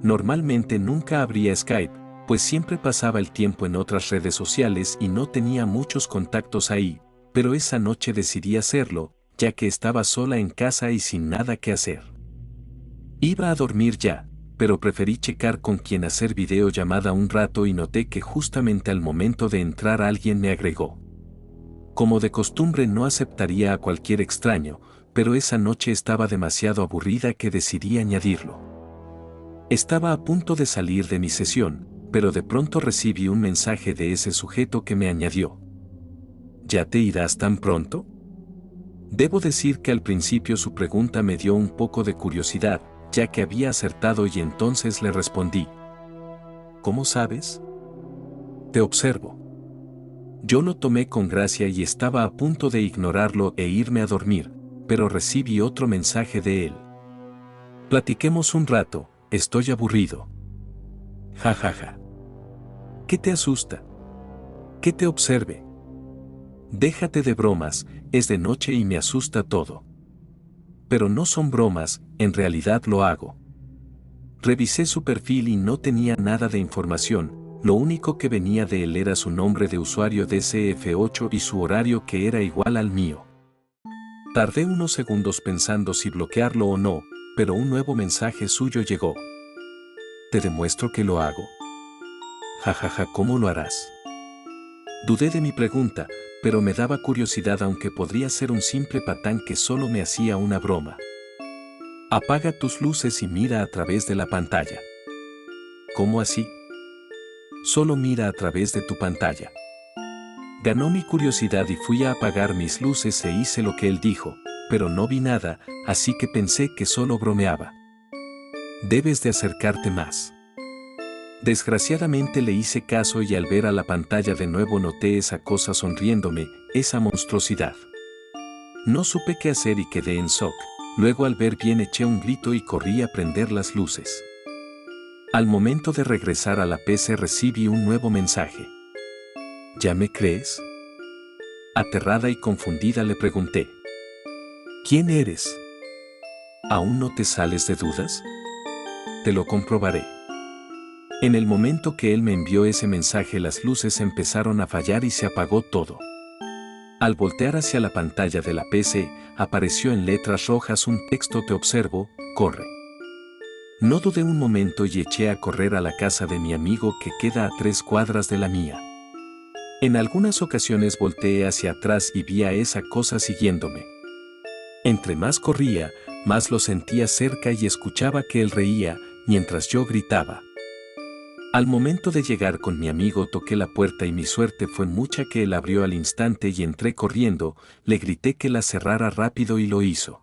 Normalmente nunca abría Skype, pues siempre pasaba el tiempo en otras redes sociales y no tenía muchos contactos ahí, pero esa noche decidí hacerlo, ya que estaba sola en casa y sin nada que hacer. Iba a dormir ya, pero preferí checar con quién hacer videollamada un rato y noté que justamente al momento de entrar alguien me agregó. Como de costumbre no aceptaría a cualquier extraño, pero esa noche estaba demasiado aburrida que decidí añadirlo. Estaba a punto de salir de mi sesión, pero de pronto recibí un mensaje de ese sujeto que me añadió. ¿Ya te irás tan pronto? Debo decir que al principio su pregunta me dio un poco de curiosidad, ya que había acertado y entonces le respondí. ¿Cómo sabes? Te observo. Yo lo tomé con gracia y estaba a punto de ignorarlo e irme a dormir, pero recibí otro mensaje de él. Platiquemos un rato, estoy aburrido. Ja ja ja. ¿Qué te asusta? ¿Qué te observe? Déjate de bromas, es de noche y me asusta todo. Pero no son bromas, en realidad lo hago. Revisé su perfil y no tenía nada de información, lo único que venía de él era su nombre de usuario DCF8 y su horario que era igual al mío. Tardé unos segundos pensando si bloquearlo o no, pero un nuevo mensaje suyo llegó. Te demuestro que lo hago. Jajaja, ¿cómo lo harás? Dudé de mi pregunta, pero me daba curiosidad aunque podría ser un simple patán que solo me hacía una broma. Apaga tus luces y mira a través de la pantalla. ¿Cómo así? Solo mira a través de tu pantalla. Ganó mi curiosidad y fui a apagar mis luces e hice lo que él dijo, pero no vi nada, así que pensé que solo bromeaba. Debes de acercarte más. Desgraciadamente le hice caso y al ver a la pantalla de nuevo noté esa cosa sonriéndome, esa monstruosidad. No supe qué hacer y quedé en shock, luego al ver bien eché un grito y corrí a prender las luces. Al momento de regresar a la PC recibí un nuevo mensaje. ¿Ya me crees? Aterrada y confundida le pregunté. ¿Quién eres? ¿Aún no te sales de dudas? Te lo comprobaré. En el momento que él me envió ese mensaje las luces empezaron a fallar y se apagó todo. Al voltear hacia la pantalla de la PC, apareció en letras rojas un texto: te observo, corre. No dudé un momento y eché a correr a la casa de mi amigo que queda a 3 cuadras de la mía. En algunas ocasiones volteé hacia atrás y vi a esa cosa siguiéndome. Entre más corría, más lo sentía cerca y escuchaba que él reía, mientras yo gritaba. Al momento de llegar con mi amigo toqué la puerta y mi suerte fue mucha que él abrió al instante y entré corriendo, le grité que la cerrara rápido y lo hizo.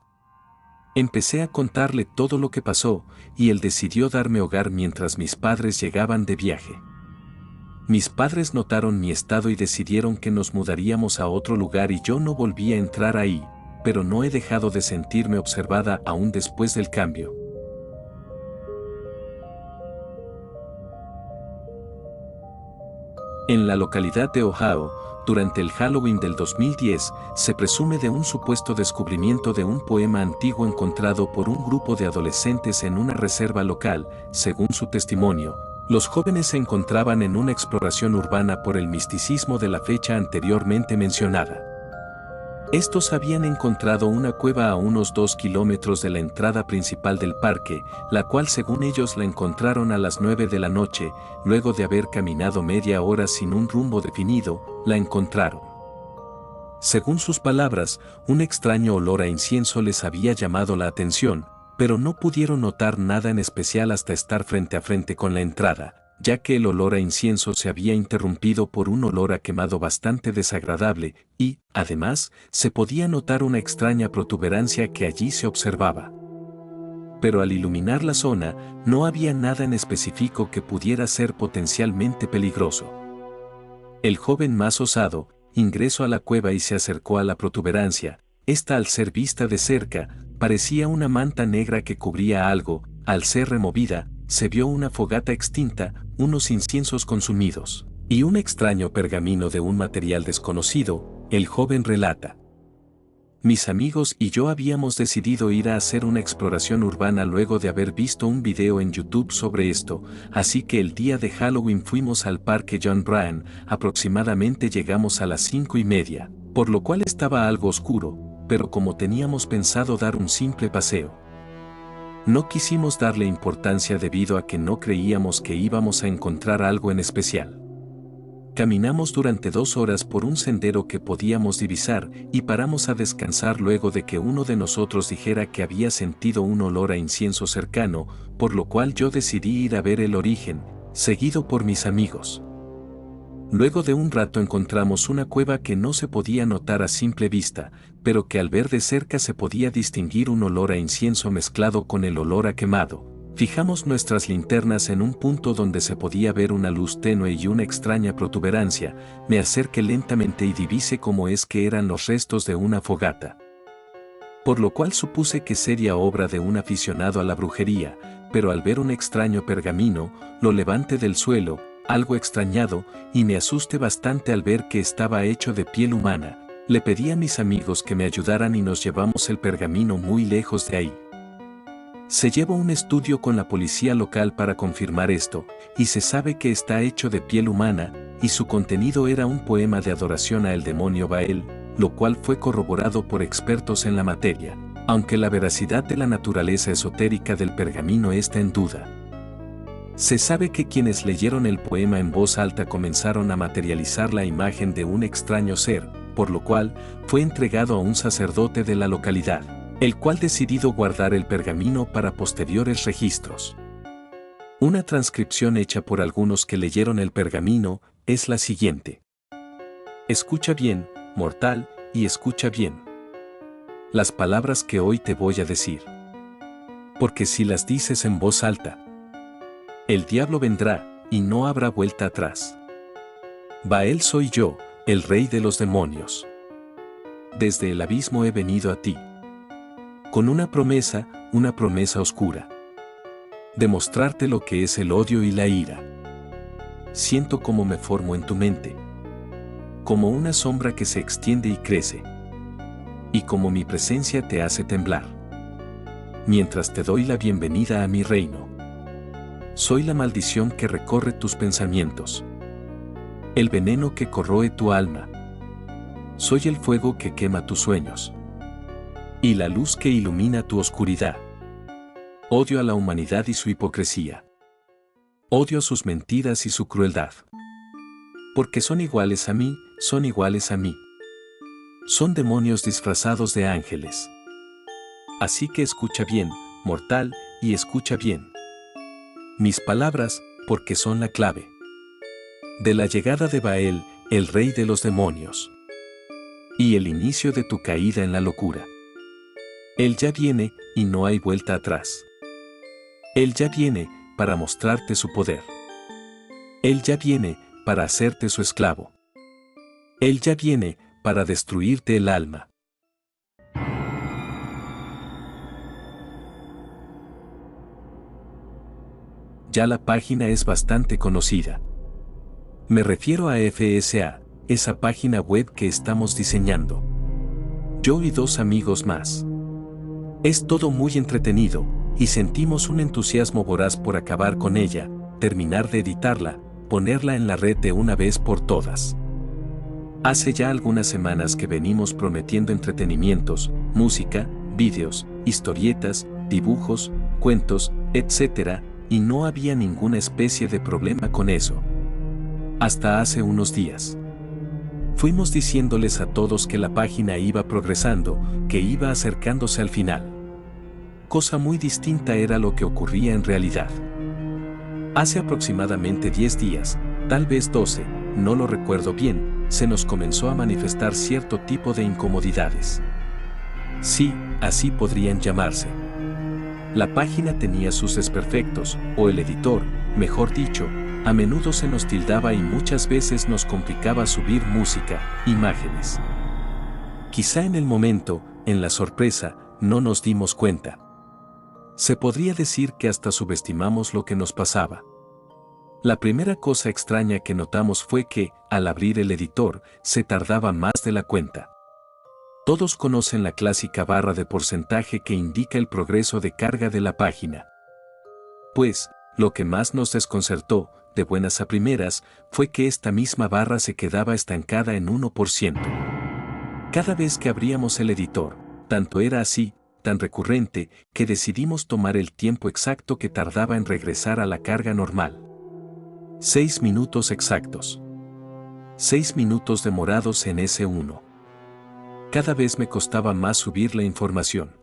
Empecé a contarle todo lo que pasó, y él decidió darme hogar mientras mis padres llegaban de viaje. Mis padres notaron mi estado y decidieron que nos mudaríamos a otro lugar y yo no volví a entrar ahí, pero no he dejado de sentirme observada aún después del cambio. En la localidad de Ohio, durante el Halloween del 2010, se presume de un supuesto descubrimiento de un poema antiguo encontrado por un grupo de adolescentes en una reserva local. Según su testimonio, los jóvenes se encontraban en una exploración urbana por el misticismo de la fecha anteriormente mencionada. Estos habían encontrado una cueva a unos 2 kilómetros de la entrada principal del parque, la cual según ellos la encontraron a las 9 de la noche, luego de haber caminado media hora sin un rumbo definido, la encontraron. Según sus palabras, un extraño olor a incienso les había llamado la atención, pero no pudieron notar nada en especial hasta estar frente a frente con la entrada, ya que el olor a incienso se había interrumpido por un olor a quemado bastante desagradable y, además, se podía notar una extraña protuberancia que allí se observaba. Pero al iluminar la zona, no había nada en específico que pudiera ser potencialmente peligroso. El joven más osado ingresó a la cueva y se acercó a la protuberancia. Esta, al ser vista de cerca, parecía una manta negra que cubría algo. Al ser removida, se vio una fogata extinta, unos inciensos consumidos, y un extraño pergamino de un material desconocido. El joven relata. Mis amigos y yo habíamos decidido ir a hacer una exploración urbana luego de haber visto un video en YouTube sobre esto, así que el día de Halloween fuimos al Parque John Bryan, aproximadamente llegamos a las 5:30, por lo cual estaba algo oscuro, pero como teníamos pensado dar un simple paseo. No quisimos darle importancia debido a que no creíamos que íbamos a encontrar algo en especial. Caminamos durante 2 horas por un sendero que podíamos divisar y paramos a descansar luego de que uno de nosotros dijera que había sentido un olor a incienso cercano, por lo cual yo decidí ir a ver el origen, seguido por mis amigos. Luego de un rato encontramos una cueva que no se podía notar a simple vista, pero que al ver de cerca se podía distinguir un olor a incienso mezclado con el olor a quemado. Fijamos nuestras linternas en un punto donde se podía ver una luz tenue y una extraña protuberancia. Me acerqué lentamente y divisé cómo es que eran los restos de una fogata. Por lo cual supuse que sería obra de un aficionado a la brujería, pero al ver un extraño pergamino, lo levanté del suelo, algo extrañado, y me asusté bastante al ver que estaba hecho de piel humana. Le pedí a mis amigos que me ayudaran y nos llevamos el pergamino muy lejos de ahí. Se llevó un estudio con la policía local para confirmar esto, y se sabe que está hecho de piel humana, y su contenido era un poema de adoración al demonio Baal, lo cual fue corroborado por expertos en la materia, aunque la veracidad de la naturaleza esotérica del pergamino está en duda. Se sabe que quienes leyeron el poema en voz alta comenzaron a materializar la imagen de un extraño ser, por lo cual fue entregado a un sacerdote de la localidad, el cual decidió guardar el pergamino para posteriores registros. Una transcripción hecha por algunos que leyeron el pergamino es la siguiente. Escucha bien, mortal, y escucha bien las palabras que hoy te voy a decir. Porque si las dices en voz alta, el diablo vendrá, y no habrá vuelta atrás. Baal soy yo, el rey de los demonios. Desde el abismo he venido a ti. Con una promesa oscura. Demostrarte lo que es el odio y la ira. Siento cómo me formo en tu mente. Como una sombra que se extiende y crece. Y como mi presencia te hace temblar. Mientras te doy la bienvenida a mi reino. Soy la maldición que recorre tus pensamientos. El veneno que corroe tu alma. Soy el fuego que quema tus sueños. Y la luz que ilumina tu oscuridad. Odio a la humanidad y su hipocresía. Odio sus mentiras y su crueldad. Porque son iguales a mí, son iguales a mí. Son demonios disfrazados de ángeles. Así que escucha bien, mortal, y escucha bien mis palabras, porque son la clave de la llegada de Baal, el rey de los demonios, y el inicio de tu caída en la locura. Él ya viene, y no hay vuelta atrás. Él ya viene, para mostrarte su poder. Él ya viene, para hacerte su esclavo. Él ya viene, para destruirte el alma. Ya la página es bastante conocida. Me refiero a FSA, esa página web que estamos diseñando. Yo y 2 amigos más. Es todo muy entretenido, y sentimos un entusiasmo voraz por acabar con ella, terminar de editarla, ponerla en la red de una vez por todas. Hace ya algunas semanas que venimos prometiendo entretenimientos, música, vídeos, historietas, dibujos, cuentos, etc., y no había ninguna especie de problema con eso. Hasta hace unos días. Fuimos diciéndoles a todos que la página iba progresando, que iba acercándose al final. Cosa muy distinta era lo que ocurría en realidad. Hace aproximadamente 10 días, tal vez 12, no lo recuerdo bien, se nos comenzó a manifestar cierto tipo de incomodidades. Sí, así podrían llamarse. La página tenía sus desperfectos, o el editor, mejor dicho, a menudo se nos tildaba y muchas veces nos complicaba subir música, imágenes. Quizá en el momento, en la sorpresa, no nos dimos cuenta. Se podría decir que hasta subestimamos lo que nos pasaba. La primera cosa extraña que notamos fue que, al abrir el editor, se tardaba más de la cuenta. Todos conocen la clásica barra de porcentaje que indica el progreso de carga de la página. Pues, lo que más nos desconcertó, de buenas a primeras, fue que esta misma barra se quedaba estancada en 1%. Cada vez que abríamos el editor, tanto era así, tan recurrente, que decidimos tomar el tiempo exacto que tardaba en regresar a la carga normal. 6 minutos exactos. 6 minutos demorados en S1. Cada vez me costaba más subir la información.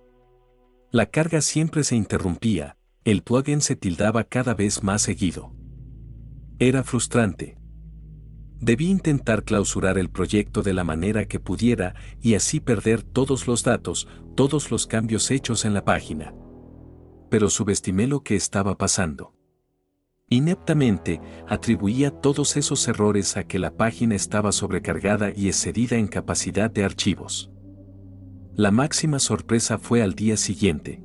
La carga siempre se interrumpía, el plugin se tildaba cada vez más seguido. Era frustrante. Debí intentar clausurar el proyecto de la manera que pudiera y así perder todos los datos, todos los cambios hechos en la página. Pero subestimé lo que estaba pasando. Ineptamente, atribuía todos esos errores a que la página estaba sobrecargada y excedida en capacidad de archivos. La máxima sorpresa fue al día siguiente.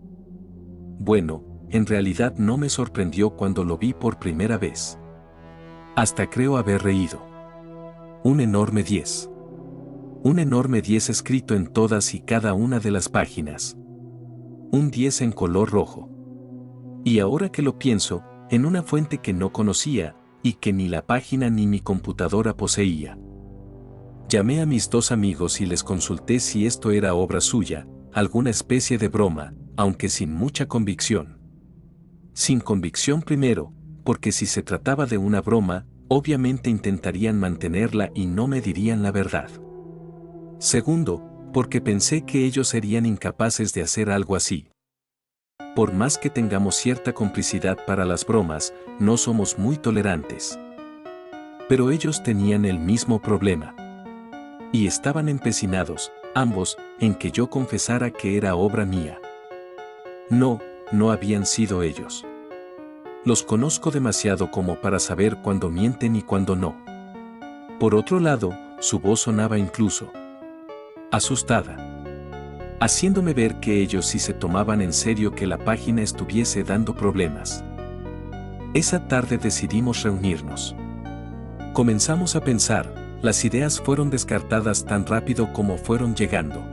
Bueno, en realidad no me sorprendió cuando lo vi por primera vez. Hasta creo haber reído. Un enorme 10. Un enorme 10 escrito en todas y cada una de las páginas. Un 10 en color rojo. Y ahora que lo pienso, en una fuente que no conocía, y que ni la página ni mi computadora poseía. Llamé a mis dos amigos y les consulté si esto era obra suya, alguna especie de broma, aunque sin mucha convicción. Sin convicción primero, porque si se trataba de una broma, obviamente intentarían mantenerla y no me dirían la verdad. Segundo, porque pensé que ellos serían incapaces de hacer algo así. Por más que tengamos cierta complicidad para las bromas, no somos muy tolerantes. Pero ellos tenían el mismo problema. Y estaban empecinados, ambos, en que yo confesara que era obra mía. No, no habían sido ellos. Los conozco demasiado como para saber cuándo mienten y cuándo no. Por otro lado, su voz sonaba incluso asustada, haciéndome ver que ellos sí se tomaban en serio que la página estuviese dando problemas. Esa tarde decidimos reunirnos. Comenzamos a pensar, las ideas fueron descartadas tan rápido como fueron llegando.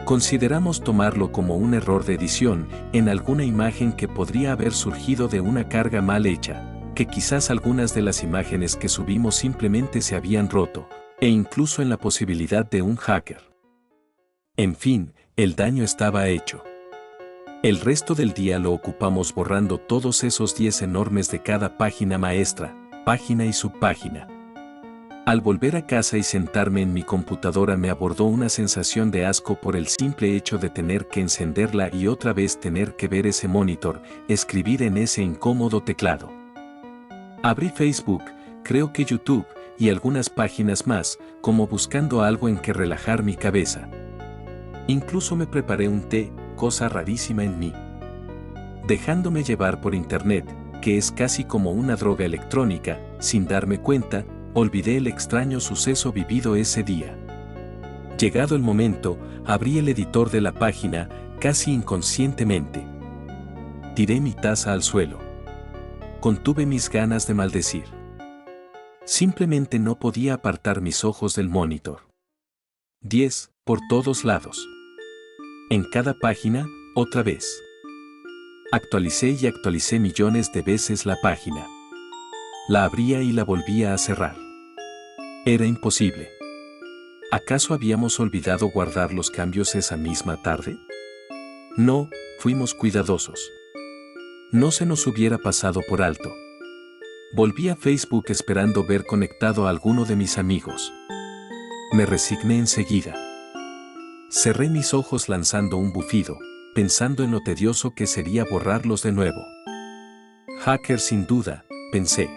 Consideramos tomarlo como un error de edición en alguna imagen que podría haber surgido de una carga mal hecha, que quizás algunas de las imágenes que subimos simplemente se habían roto, e incluso en la posibilidad de un hacker. En fin, el daño estaba hecho. El resto del día lo ocupamos borrando todos esos 10 enormes de cada página maestra, página y subpágina. Al volver a casa y sentarme en mi computadora me abordó una sensación de asco por el simple hecho de tener que encenderla y otra vez tener que ver ese monitor, escribir en ese incómodo teclado. Abrí Facebook, creo que YouTube, y algunas páginas más, como buscando algo en que relajar mi cabeza. Incluso me preparé un té, cosa rarísima en mí. Dejándome llevar por internet, que es casi como una droga electrónica, sin darme cuenta, olvidé el extraño suceso vivido ese día. Llegado el momento, abrí el editor de la página, casi inconscientemente. Tiré mi taza al suelo. Contuve mis ganas de maldecir. Simplemente no podía apartar mis ojos del monitor. 10, por todos lados. En cada página, otra vez. Actualicé y actualicé millones de veces la página. La abría y la volvía a cerrar. Era imposible. ¿Acaso habíamos olvidado guardar los cambios esa misma tarde? No, fuimos cuidadosos. No se nos hubiera pasado por alto. Volví a Facebook esperando ver conectado a alguno de mis amigos. Me resigné enseguida. Cerré mis ojos lanzando un bufido, pensando en lo tedioso que sería borrarlos de nuevo. Hacker sin duda, pensé.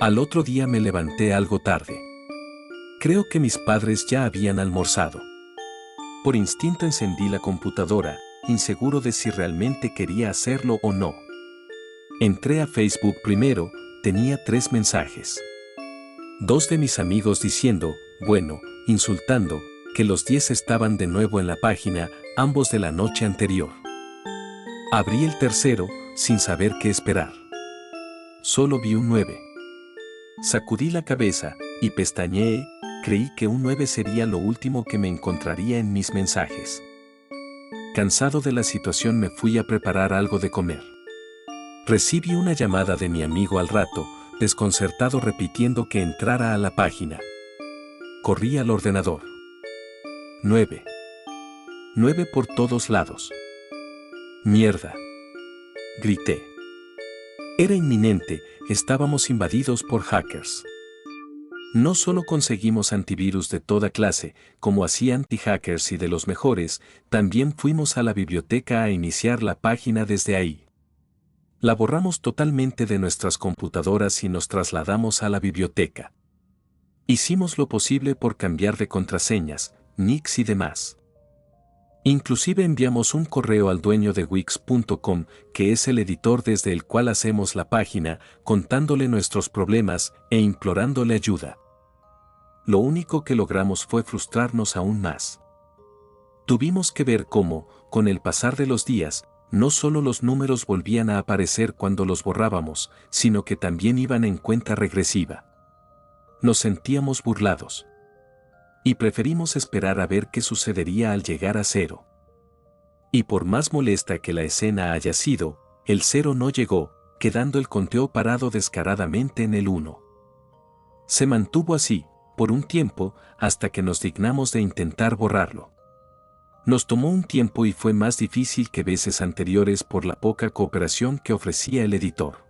Al otro día me levanté algo tarde. Creo que mis padres ya habían almorzado. Por instinto encendí la computadora, inseguro de si realmente quería hacerlo o no. Entré a Facebook primero, tenía 3 mensajes. 2 de mis amigos diciendo, bueno, insultando, que los 10 estaban de nuevo en la página, ambos de la noche anterior. Abrí el tercero, sin saber qué esperar. Solo vi un 9. Sacudí la cabeza, y pestañeé, creí que un 9 sería lo último que me encontraría en mis mensajes. Cansado de la situación me fui a preparar algo de comer. Recibí una llamada de mi amigo al rato, desconcertado repitiendo que entrara a la página. Corrí al ordenador. 9. 9 por todos lados. Mierda. Grité. Era inminente, estábamos invadidos por hackers. No solo conseguimos antivirus de toda clase, como hacía anti-hackers y de los mejores, también fuimos a la biblioteca a iniciar la página desde ahí. La borramos totalmente de nuestras computadoras y nos trasladamos a la biblioteca. Hicimos lo posible por cambiar de contraseñas, nicks y demás. Inclusive enviamos un correo al dueño de Wix.com, que es el editor desde el cual hacemos la página, contándole nuestros problemas e implorándole ayuda. Lo único que logramos fue frustrarnos aún más. Tuvimos que ver cómo, con el pasar de los días, no solo los números volvían a aparecer cuando los borrábamos, sino que también iban en cuenta regresiva. Nos sentíamos burlados. Y preferimos esperar a ver qué sucedería al llegar a 0. Y por más molesta que la escena haya sido, el 0 no llegó, quedando el conteo parado descaradamente en el 1. Se mantuvo así, por un tiempo, hasta que nos dignamos de intentar borrarlo. Nos tomó un tiempo y fue más difícil que veces anteriores por la poca cooperación que ofrecía el editor.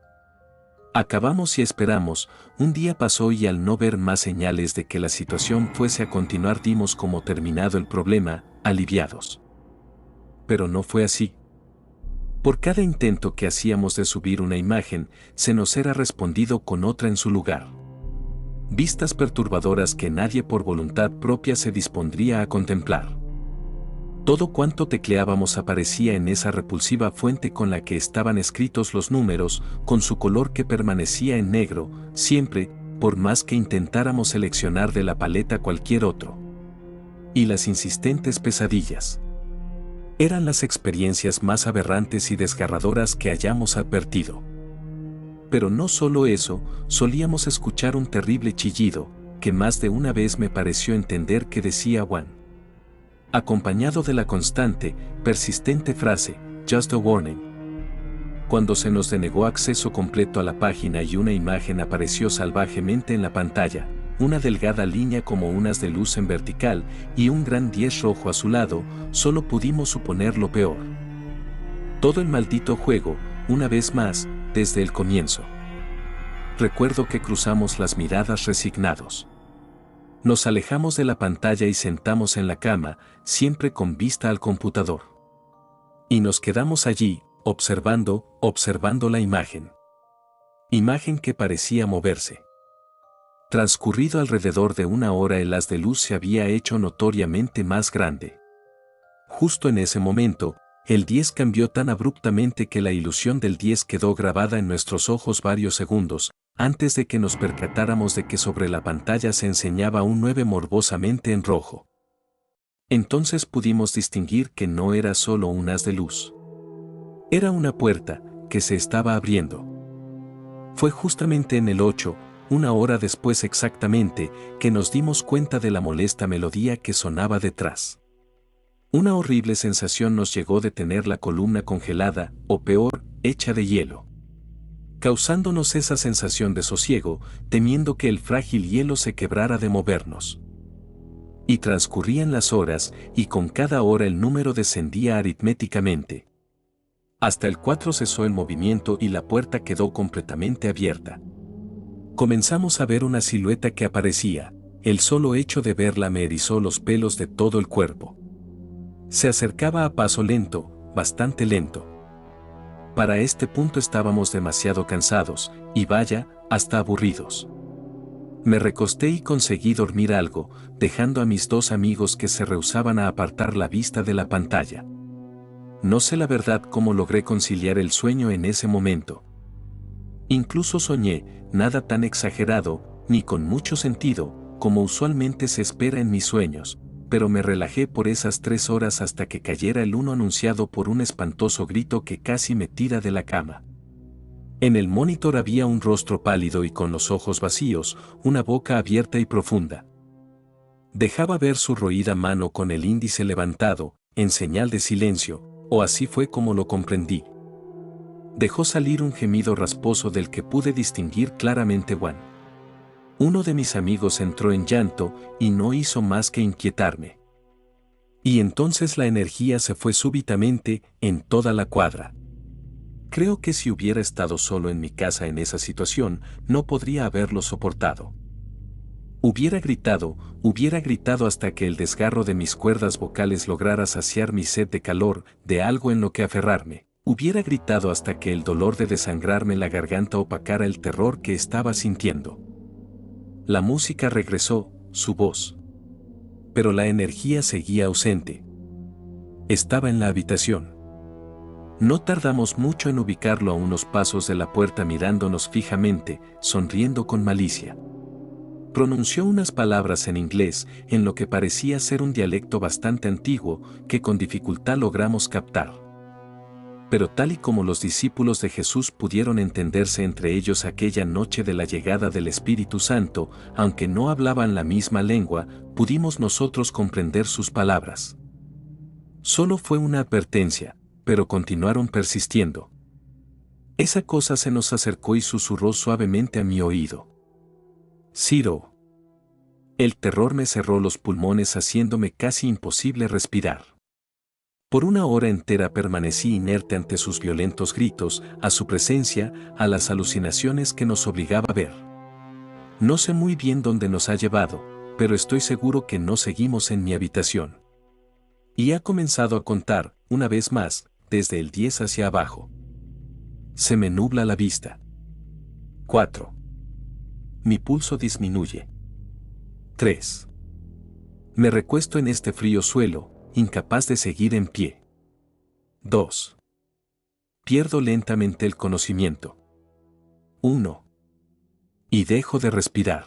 Acabamos y esperamos, un día pasó y al no ver más señales de que la situación fuese a continuar dimos como terminado el problema, aliviados. Pero no fue así. Por cada intento que hacíamos de subir una imagen, se nos era respondido con otra en su lugar. Vistas perturbadoras que nadie por voluntad propia se dispondría a contemplar. Todo cuanto tecleábamos aparecía en esa repulsiva fuente con la que estaban escritos los números, con su color que permanecía en negro, siempre, por más que intentáramos seleccionar de la paleta cualquier otro. Y las insistentes pesadillas. Eran las experiencias más aberrantes y desgarradoras que hayamos advertido. Pero no solo eso, solíamos escuchar un terrible chillido, que más de una vez me pareció entender que decía One. Acompañado de la constante, persistente frase, "Just a warning". Cuando se nos denegó acceso completo a la página y una imagen apareció salvajemente en la pantalla, una delgada línea como unas de luz en vertical y un gran 10 rojo a su lado, solo pudimos suponer lo peor. Todo el maldito juego, una vez más, desde el comienzo. Recuerdo que cruzamos las miradas resignados. Nos alejamos de la pantalla y sentamos en la cama, siempre con vista al computador. Y nos quedamos allí, observando la imagen. Imagen que parecía moverse. Transcurrido alrededor de una hora el haz de luz se había hecho notoriamente más grande. Justo en ese momento, el 10 cambió tan abruptamente que la ilusión del 10 quedó grabada en nuestros ojos varios segundos, antes de que nos percatáramos de que sobre la pantalla se enseñaba un 9 morbosamente en rojo. Entonces pudimos distinguir que no era solo un haz de luz. Era una puerta, que se estaba abriendo. Fue justamente en el 8, una hora después exactamente, que nos dimos cuenta de la molesta melodía que sonaba detrás. Una horrible sensación nos llegó de tener la columna congelada, o peor, hecha de hielo. Causándonos esa sensación de sosiego, temiendo que el frágil hielo se quebrara de movernos. Y transcurrían las horas, y con cada hora el número descendía aritméticamente. Hasta el 4 cesó el movimiento y la puerta quedó completamente abierta. Comenzamos a ver una silueta que aparecía, el solo hecho de verla me erizó los pelos de todo el cuerpo. Se acercaba a paso lento, bastante lento. Para este punto estábamos demasiado cansados, y vaya, hasta aburridos. Me recosté y conseguí dormir algo, dejando a mis dos amigos que se rehusaban a apartar la vista de la pantalla. No sé la verdad cómo logré conciliar el sueño en ese momento. Incluso soñé, nada tan exagerado, ni con mucho sentido, como usualmente se espera en mis sueños, pero me relajé por esas 3 horas hasta que cayera el 1 anunciado por un espantoso grito que casi me tira de la cama. En el monitor había un rostro pálido y con los ojos vacíos, una boca abierta y profunda. Dejaba ver su roída mano con el índice levantado, en señal de silencio, o así fue como lo comprendí. Dejó salir un gemido rasposo del que pude distinguir claramente Juan. Uno de mis amigos entró en llanto y no hizo más que inquietarme. Y entonces la energía se fue súbitamente en toda la cuadra. Creo que si hubiera estado solo en mi casa en esa situación, no podría haberlo soportado. Hubiera gritado hasta que el desgarro de mis cuerdas vocales lograra saciar mi sed de calor, de algo en lo que aferrarme. Hubiera gritado hasta que el dolor de desangrarme la garganta opacara el terror que estaba sintiendo. La música regresó, su voz. Pero la energía seguía ausente. Estaba en la habitación. No tardamos mucho en ubicarlo a unos pasos de la puerta mirándonos fijamente, sonriendo con malicia. Pronunció unas palabras en inglés, en lo que parecía ser un dialecto bastante antiguo, que con dificultad logramos captar. Pero tal y como los discípulos de Jesús pudieron entenderse entre ellos aquella noche de la llegada del Espíritu Santo, aunque no hablaban la misma lengua, pudimos nosotros comprender sus palabras. Solo fue una advertencia, pero continuaron persistiendo. Esa cosa se nos acercó y susurró suavemente a mi oído. Ciro. El terror me cerró los pulmones haciéndome casi imposible respirar. Por una hora entera permanecí inerte ante sus violentos gritos, a su presencia, a las alucinaciones que nos obligaba a ver. No sé muy bien dónde nos ha llevado, pero estoy seguro que no seguimos en mi habitación. Y ha comenzado a contar, una vez más, desde el 10 hacia abajo. Se me nubla la vista. 4. Mi pulso disminuye. 3. Me recuesto en este frío suelo, incapaz de seguir en pie. 2. Pierdo lentamente el conocimiento. 1. Y dejo de respirar.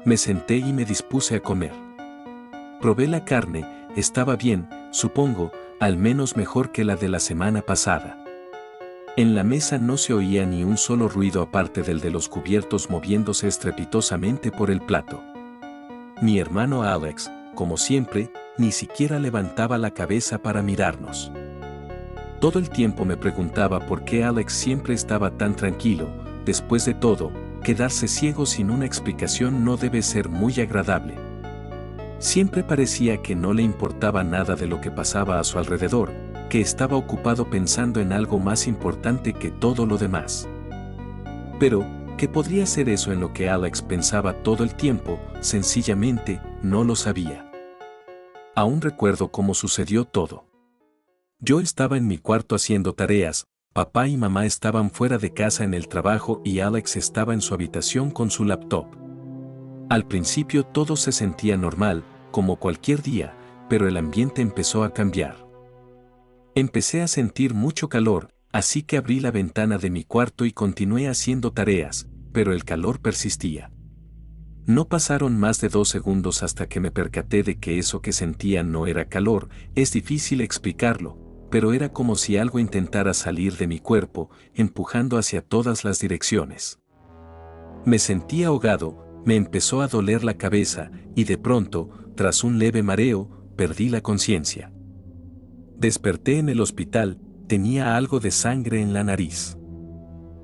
Me senté y me dispuse a comer. Probé la carne, estaba bien, supongo, al menos mejor que la de la semana pasada. En la mesa no se oía ni un solo ruido aparte del de los cubiertos moviéndose estrepitosamente por el plato. Mi hermano Alex, como siempre, ni siquiera levantaba la cabeza para mirarnos. Todo el tiempo me preguntaba por qué Alex siempre estaba tan tranquilo. Después de todo, quedarse ciego sin una explicación no debe ser muy agradable. Siempre parecía que no le importaba nada de lo que pasaba a su alrededor, que estaba ocupado pensando en algo más importante que todo lo demás. Pero, ¿qué podría ser eso en lo que Alex pensaba todo el tiempo? Sencillamente, no lo sabía. Aún recuerdo cómo sucedió todo. Yo estaba en mi cuarto haciendo tareas, papá y mamá estaban fuera de casa en el trabajo y Alex estaba en su habitación con su laptop. Al principio todo se sentía normal, como cualquier día, pero el ambiente empezó a cambiar. Empecé a sentir mucho calor, así que abrí la ventana de mi cuarto y continué haciendo tareas, pero el calor persistía. No pasaron más de 2 segundos hasta que me percaté de que eso que sentía no era calor. Es difícil explicarlo, pero era como si algo intentara salir de mi cuerpo, empujando hacia todas las direcciones. Me sentí ahogado, me empezó a doler la cabeza, y de pronto, tras un leve mareo, perdí la conciencia. Desperté en el hospital, tenía algo de sangre en la nariz.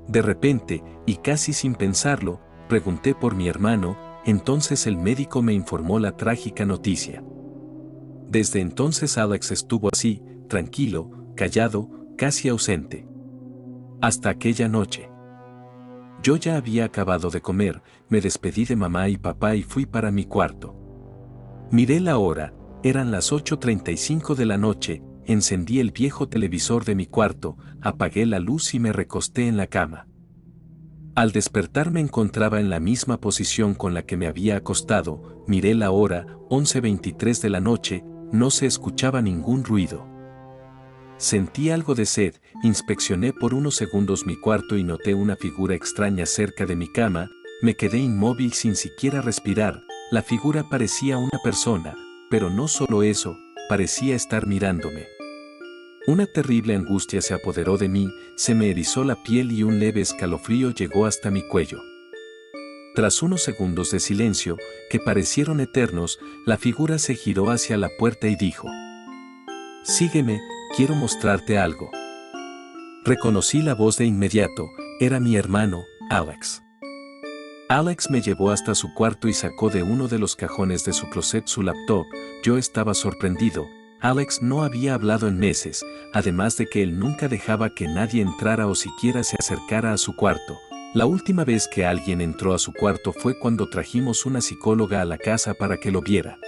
De repente, y casi sin pensarlo, pregunté por mi hermano, entonces el médico me informó la trágica noticia. Desde entonces Alex estuvo así, tranquilo, callado, casi ausente. Hasta aquella noche. Yo ya había acabado de comer, me despedí de mamá y papá y fui para mi cuarto. Miré la hora, eran las 8:35 de la noche, encendí el viejo televisor de mi cuarto, apagué la luz y me recosté en la cama. Al despertar me encontraba en la misma posición con la que me había acostado, miré la hora, 11:23 de la noche, no se escuchaba ningún ruido. Sentí algo de sed, inspeccioné por unos segundos mi cuarto y noté una figura extraña cerca de mi cama, me quedé inmóvil sin siquiera respirar, la figura parecía una persona, pero no solo eso, parecía estar mirándome. Una terrible angustia se apoderó de mí, se me erizó la piel y un leve escalofrío llegó hasta mi cuello. Tras unos segundos de silencio, que parecieron eternos, la figura se giró hacia la puerta y dijo: «Sígueme, quiero mostrarte algo». Reconocí la voz de inmediato, era mi hermano, Alex. Alex me llevó hasta su cuarto y sacó de uno de los cajones de su closet su laptop. Yo estaba sorprendido. Alex no había hablado en meses, además de que él nunca dejaba que nadie entrara o siquiera se acercara a su cuarto. La última vez que alguien entró a su cuarto fue cuando trajimos una psicóloga a la casa para que lo viera.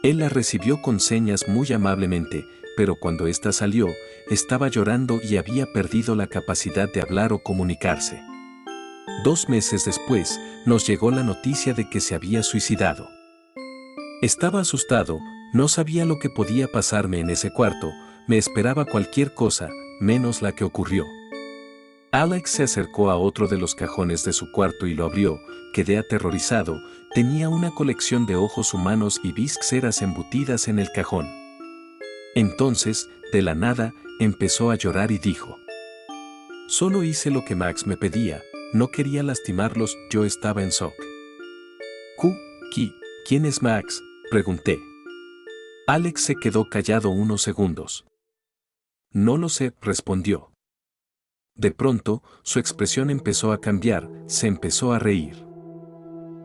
Él la recibió con señas muy amablemente, pero cuando ésta salió, estaba llorando y había perdido la capacidad de hablar o comunicarse. 2 meses después, nos llegó la noticia de que se había suicidado. Estaba asustado, no sabía lo que podía pasarme en ese cuarto, me esperaba cualquier cosa, menos la que ocurrió. Alex se acercó a otro de los cajones de su cuarto y lo abrió, quedé aterrorizado, tenía una colección de ojos humanos y vísceras embutidas en el cajón. Entonces, de la nada, empezó a llorar y dijo: «Solo hice lo que Max me pedía, no quería lastimarlos, yo estaba en shock». ¿Quién es Max?, pregunté. Alex se quedó callado unos segundos. «No lo sé», respondió. De pronto, su expresión empezó a cambiar, se empezó a reír.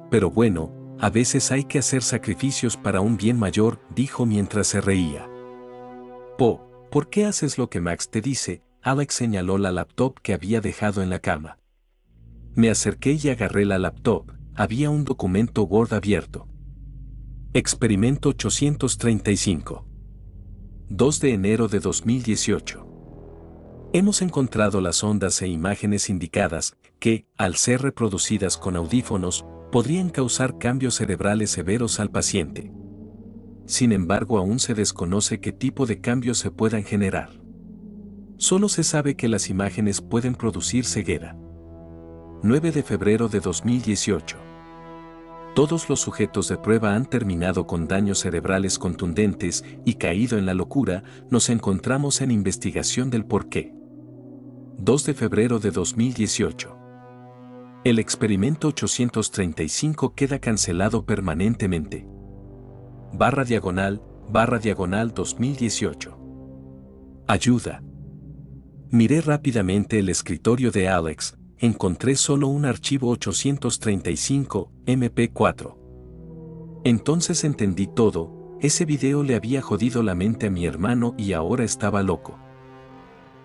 «Pero bueno, a veces hay que hacer sacrificios para un bien mayor», dijo mientras se reía. ¿Por qué haces lo que Max te dice?», Alex señaló la laptop que había dejado en la cama. Me acerqué y agarré la laptop, había un documento Word abierto. Experimento 835. 2 de enero de 2018. Hemos encontrado las ondas e imágenes indicadas que, al ser reproducidas con audífonos, podrían causar cambios cerebrales severos al paciente. Sin embargo, aún se desconoce qué tipo de cambios se puedan generar. Solo se sabe que las imágenes pueden producir ceguera. 9 de febrero de 2018. Todos los sujetos de prueba han terminado con daños cerebrales contundentes y caído en la locura, nos encontramos en investigación del porqué. 2 de febrero de 2018. El experimento 835 queda cancelado permanentemente. // 2018. Ayuda. Miré rápidamente el escritorio de Alex, encontré solo un archivo 835, MP4. Entonces entendí todo, ese video le había jodido la mente a mi hermano y ahora estaba loco.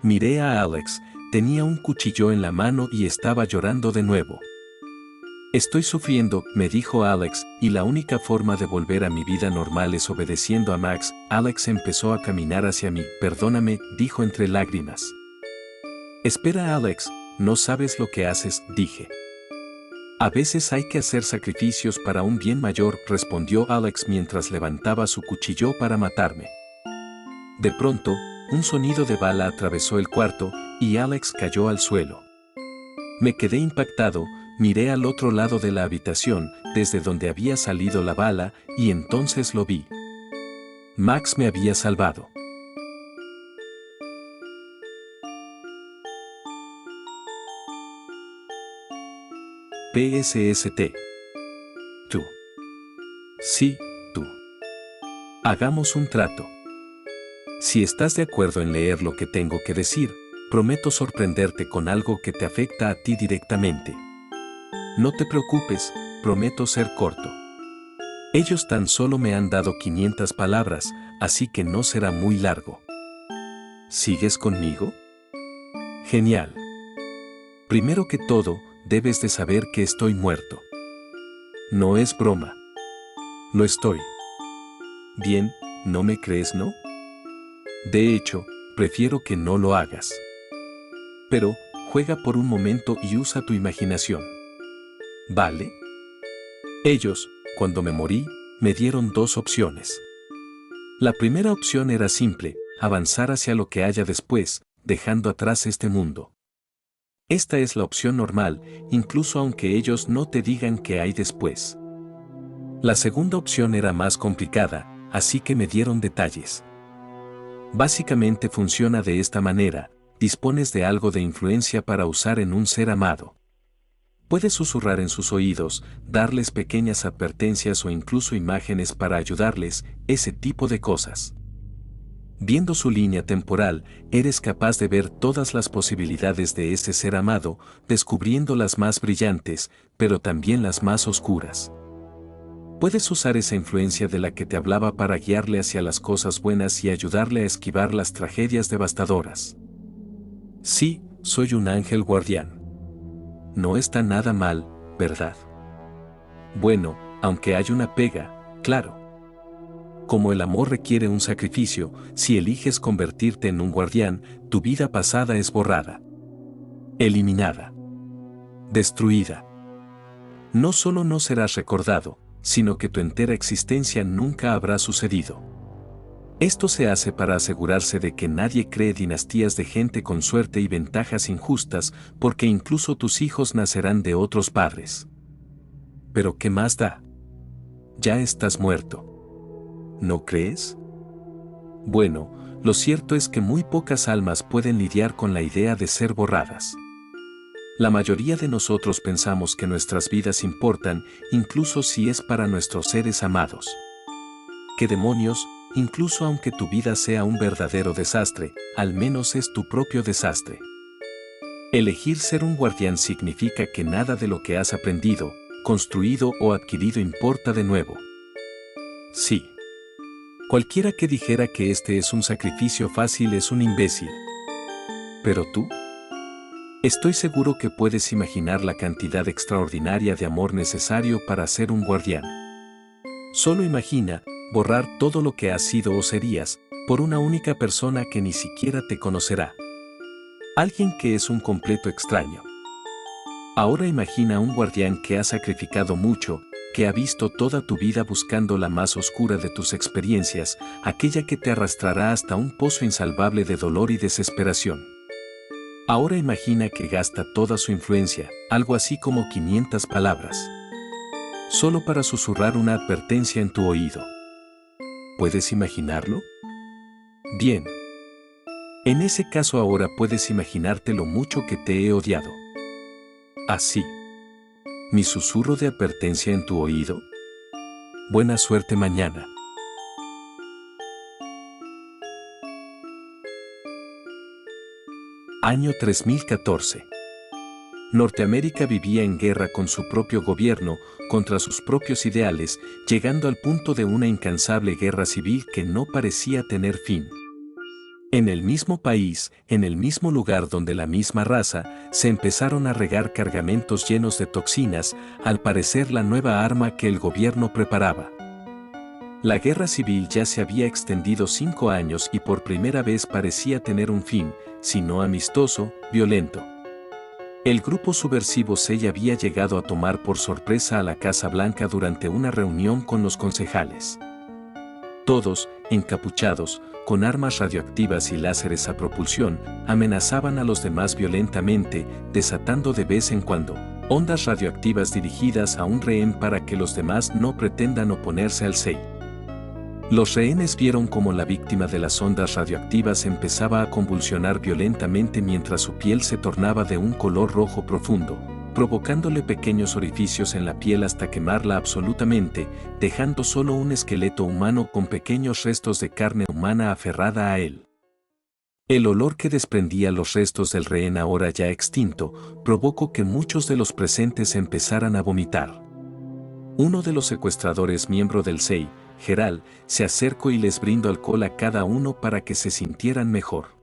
Miré a Alex, tenía un cuchillo en la mano y estaba llorando de nuevo. «Estoy sufriendo», me dijo Alex, «y la única forma de volver a mi vida normal es obedeciendo a Max». Alex empezó a caminar hacia mí. «Perdóname», dijo entre lágrimas. «Espera, Alex, no sabes lo que haces», dije. «A veces hay que hacer sacrificios para un bien mayor», respondió Alex mientras levantaba su cuchillo para matarme. De pronto, un sonido de bala atravesó el cuarto y Alex cayó al suelo. Me quedé impactado, miré al otro lado de la habitación, desde donde había salido la bala, y entonces lo vi. Max me había salvado. PSST. Tú. Sí, tú. Hagamos un trato. Si estás de acuerdo en leer lo que tengo que decir, prometo sorprenderte con algo que te afecta a ti directamente. No te preocupes, prometo ser corto. Ellos tan solo me han dado 500 palabras, así que no será muy largo. ¿Sigues conmigo? Genial. Primero que todo, debes de saber que estoy muerto. No es broma. Lo estoy. Bien, ¿no me crees, no? De hecho, prefiero que no lo hagas. Pero, juega por un momento y usa tu imaginación. ¿Vale? Ellos, cuando me morí, me dieron 2 opciones. La primera opción era simple, avanzar hacia lo que haya después, dejando atrás este mundo. Esta es la opción normal, incluso aunque ellos no te digan qué hay después. La segunda opción era más complicada, así que me dieron detalles. Básicamente funciona de esta manera: dispones de algo de influencia para usar en un ser amado. Puedes susurrar en sus oídos, darles pequeñas advertencias o incluso imágenes para ayudarles, ese tipo de cosas. Viendo su línea temporal, eres capaz de ver todas las posibilidades de ese ser amado, descubriendo las más brillantes, pero también las más oscuras. Puedes usar esa influencia de la que te hablaba para guiarle hacia las cosas buenas y ayudarle a esquivar las tragedias devastadoras. Sí, soy un ángel guardián. No está nada mal, ¿verdad? Bueno, aunque hay una pega, claro. Como el amor requiere un sacrificio, si eliges convertirte en un guardián, tu vida pasada es borrada, eliminada, destruida. No solo no serás recordado, sino que tu entera existencia nunca habrá sucedido. Esto se hace para asegurarse de que nadie cree dinastías de gente con suerte y ventajas injustas, porque incluso tus hijos nacerán de otros padres. Pero ¿qué más da? Ya estás muerto. ¿No crees? Bueno, lo cierto es que muy pocas almas pueden lidiar con la idea de ser borradas. La mayoría de nosotros pensamos que nuestras vidas importan, incluso si es para nuestros seres amados. ¿Qué demonios? Incluso aunque tu vida sea un verdadero desastre, al menos es tu propio desastre. Elegir ser un guardián significa que nada de lo que has aprendido, construido o adquirido importa de nuevo. Sí. Cualquiera que dijera que este es un sacrificio fácil es un imbécil. ¿Pero tú? Estoy seguro que puedes imaginar la cantidad extraordinaria de amor necesario para ser un guardián. Solo imagina borrar todo lo que has sido o serías, por una única persona que ni siquiera te conocerá. Alguien que es un completo extraño. Ahora imagina un guardián que ha sacrificado mucho, que ha visto toda tu vida buscando la más oscura de tus experiencias, aquella que te arrastrará hasta un pozo insalvable de dolor y desesperación. Ahora imagina que gasta toda su influencia, algo así como 500 palabras, solo para susurrar una advertencia en tu oído. ¿Puedes imaginarlo? Bien. En ese caso ahora puedes imaginarte lo mucho que te he odiado. Así. ¿Mi susurro de advertencia en tu oído? Buena suerte mañana. Año 3014. Norteamérica vivía en guerra con su propio gobierno, contra sus propios ideales, llegando al punto de una incansable guerra civil que no parecía tener fin. En el mismo país, en el mismo lugar donde la misma raza, se empezaron a regar cargamentos llenos de toxinas, al parecer la nueva arma que el gobierno preparaba. La guerra civil ya se había extendido 5 años y por primera vez parecía tener un fin, si no amistoso, violento. El grupo subversivo SEI había llegado a tomar por sorpresa a la Casa Blanca durante una reunión con los concejales. Todos, encapuchados, con armas radioactivas y láseres a propulsión, amenazaban a los demás violentamente, desatando de vez en cuando ondas radioactivas dirigidas a un rehén para que los demás no pretendan oponerse al SEI. Los rehenes vieron cómo la víctima de las ondas radioactivas empezaba a convulsionar violentamente mientras su piel se tornaba de un color rojo profundo, provocándole pequeños orificios en la piel hasta quemarla absolutamente, dejando solo un esqueleto humano con pequeños restos de carne humana aferrada a él. El olor que desprendía los restos del rehén ahora ya extinto, provocó que muchos de los presentes empezaran a vomitar. Uno de los secuestradores, miembro del SEI, Gerald, se acercó y les brindó alcohol a cada uno para que se sintieran mejor.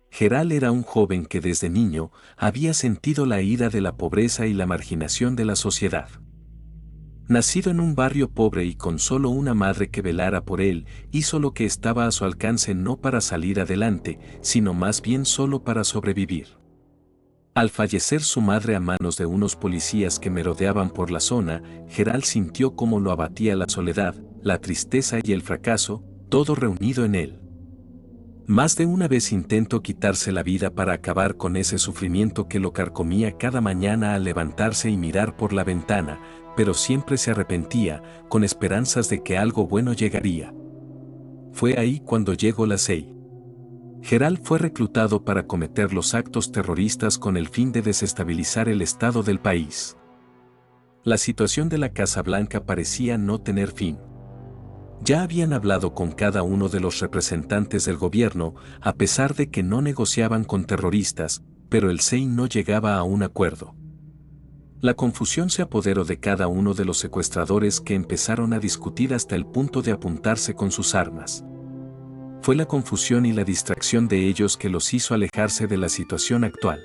Gerald era un joven que desde niño había sentido la ira de la pobreza y la marginación de la sociedad. Nacido en un barrio pobre y con solo una madre que velara por él, hizo lo que estaba a su alcance no para salir adelante, sino más bien solo para sobrevivir. Al fallecer su madre a manos de unos policías que merodeaban por la zona, Gerald sintió cómo lo abatía la soledad, la tristeza y el fracaso, todo reunido en él. Más de una vez intentó quitarse la vida para acabar con ese sufrimiento que lo carcomía cada mañana al levantarse y mirar por la ventana, pero siempre se arrepentía, con esperanzas de que algo bueno llegaría. Fue ahí cuando llegó la SEI. Gerald fue reclutado para cometer los actos terroristas con el fin de desestabilizar el estado del país. La situación de la Casa Blanca parecía no tener fin. Ya habían hablado con cada uno de los representantes del gobierno, a pesar de que no negociaban con terroristas, pero el Sejm no llegaba a un acuerdo. La confusión se apoderó de cada uno de los secuestradores que empezaron a discutir hasta el punto de apuntarse con sus armas. Fue la confusión y la distracción de ellos que los hizo alejarse de la situación actual.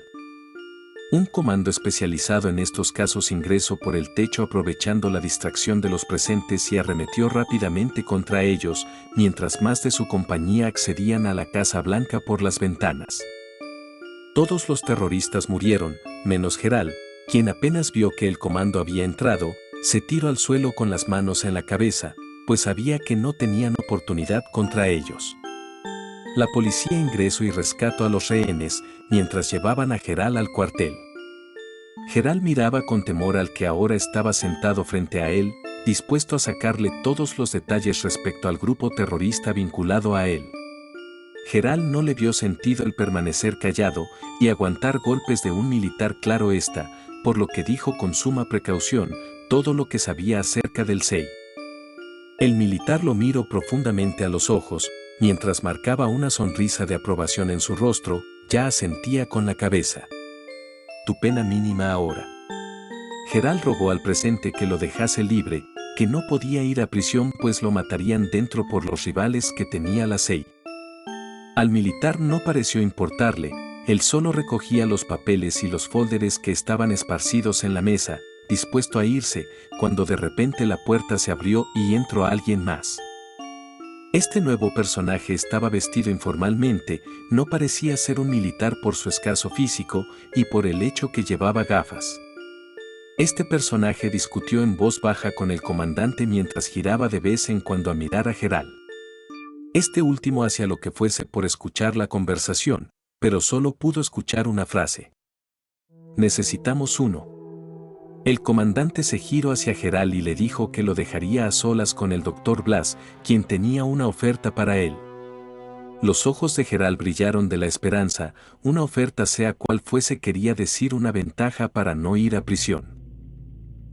Un comando especializado en estos casos ingresó por el techo aprovechando la distracción de los presentes y arremetió rápidamente contra ellos, mientras más de su compañía accedían a la Casa Blanca por las ventanas. Todos los terroristas murieron, menos Gerald, quien apenas vio que el comando había entrado, se tiró al suelo con las manos en la cabeza, pues sabía que no tenían oportunidad contra ellos. La policía ingresó y rescató a los rehenes, mientras llevaban a Gerald al cuartel. Gerald miraba con temor al que ahora estaba sentado frente a él, dispuesto a sacarle todos los detalles respecto al grupo terrorista vinculado a él. Gerald no le vio sentido el permanecer callado y aguantar golpes de un militar, claro está, por lo que dijo con suma precaución todo lo que sabía acerca del Sejm. El militar lo miró profundamente a los ojos, mientras marcaba una sonrisa de aprobación en su rostro, ya asentía con la cabeza. Tu pena mínima ahora. Gerald rogó al presente que lo dejase libre, que no podía ir a prisión pues lo matarían dentro por los rivales que tenía la Sejm. Al militar no pareció importarle, él solo recogía los papeles y los folders que estaban esparcidos en la mesa, dispuesto a irse, cuando de repente la puerta se abrió y entró alguien más. Este nuevo personaje estaba vestido informalmente, no parecía ser un militar por su escaso físico y por el hecho que llevaba gafas. Este personaje discutió en voz baja con el comandante mientras giraba de vez en cuando a mirar a Gerald. Este último hacía lo que fuese por escuchar la conversación, pero solo pudo escuchar una frase. Necesitamos uno. El comandante se giró hacia Gerald y le dijo que lo dejaría a solas con el Dr. Blas, quien tenía una oferta para él. Los ojos de Gerald brillaron de la esperanza, una oferta sea cual fuese quería decir una ventaja para no ir a prisión.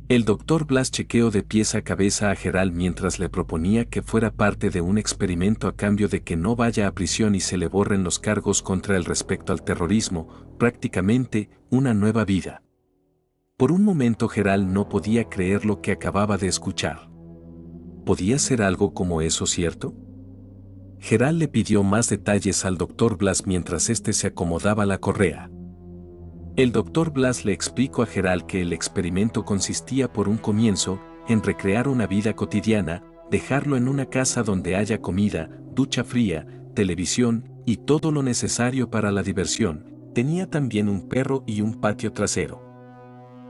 El Dr. Blas chequeó de pies a cabeza a Gerald mientras le proponía que fuera parte de un experimento a cambio de que no vaya a prisión y se le borren los cargos contra él respecto al terrorismo, prácticamente una nueva vida. Por un momento Gerald no podía creer lo que acababa de escuchar. ¿Podía ser algo como eso cierto? Gerald le pidió más detalles al Dr. Blas mientras éste se acomodaba la correa. El Dr. Blas le explicó a Gerald que el experimento consistía por un comienzo en recrear una vida cotidiana, dejarlo en una casa donde haya comida, ducha fría, televisión y todo lo necesario para la diversión. Tenía también un perro y un patio trasero.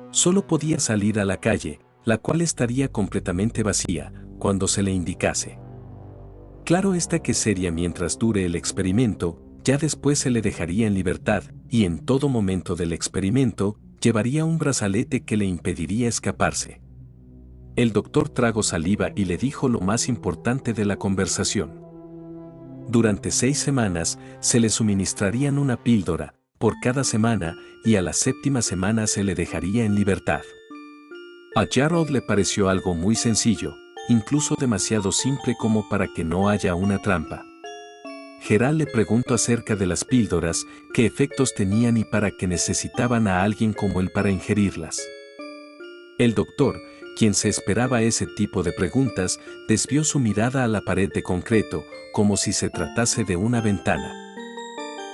Solo podía salir a la calle, la cual estaría completamente vacía, cuando se le indicase. Claro está que sería mientras dure el experimento, ya después se le dejaría en libertad, y en todo momento del experimento, llevaría un brazalete que le impediría escaparse. El doctor tragó saliva y le dijo lo más importante de la conversación. Durante 6 semanas, se le suministrarían una píldora, por cada semana, y a la 7ª semana se le dejaría en libertad. A Gerald le pareció algo muy sencillo, incluso demasiado simple como para que no haya una trampa. Gerald le preguntó acerca de las píldoras, qué efectos tenían y para qué necesitaban a alguien como él para ingerirlas. El doctor, quien se esperaba ese tipo de preguntas, desvió su mirada a la pared de concreto, como si se tratase de una ventana.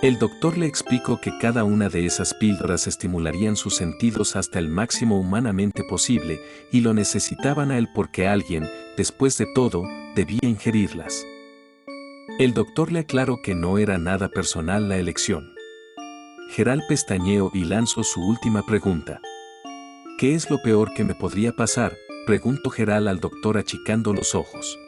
El doctor le explicó que cada una de esas píldoras estimularían sus sentidos hasta el máximo humanamente posible y lo necesitaban a él porque alguien, después de todo, debía ingerirlas. El doctor le aclaró que no era nada personal la elección. Gerald pestañeó y lanzó su última pregunta. ¿Qué es lo peor que me podría pasar?, preguntó Gerald al doctor achicando los ojos.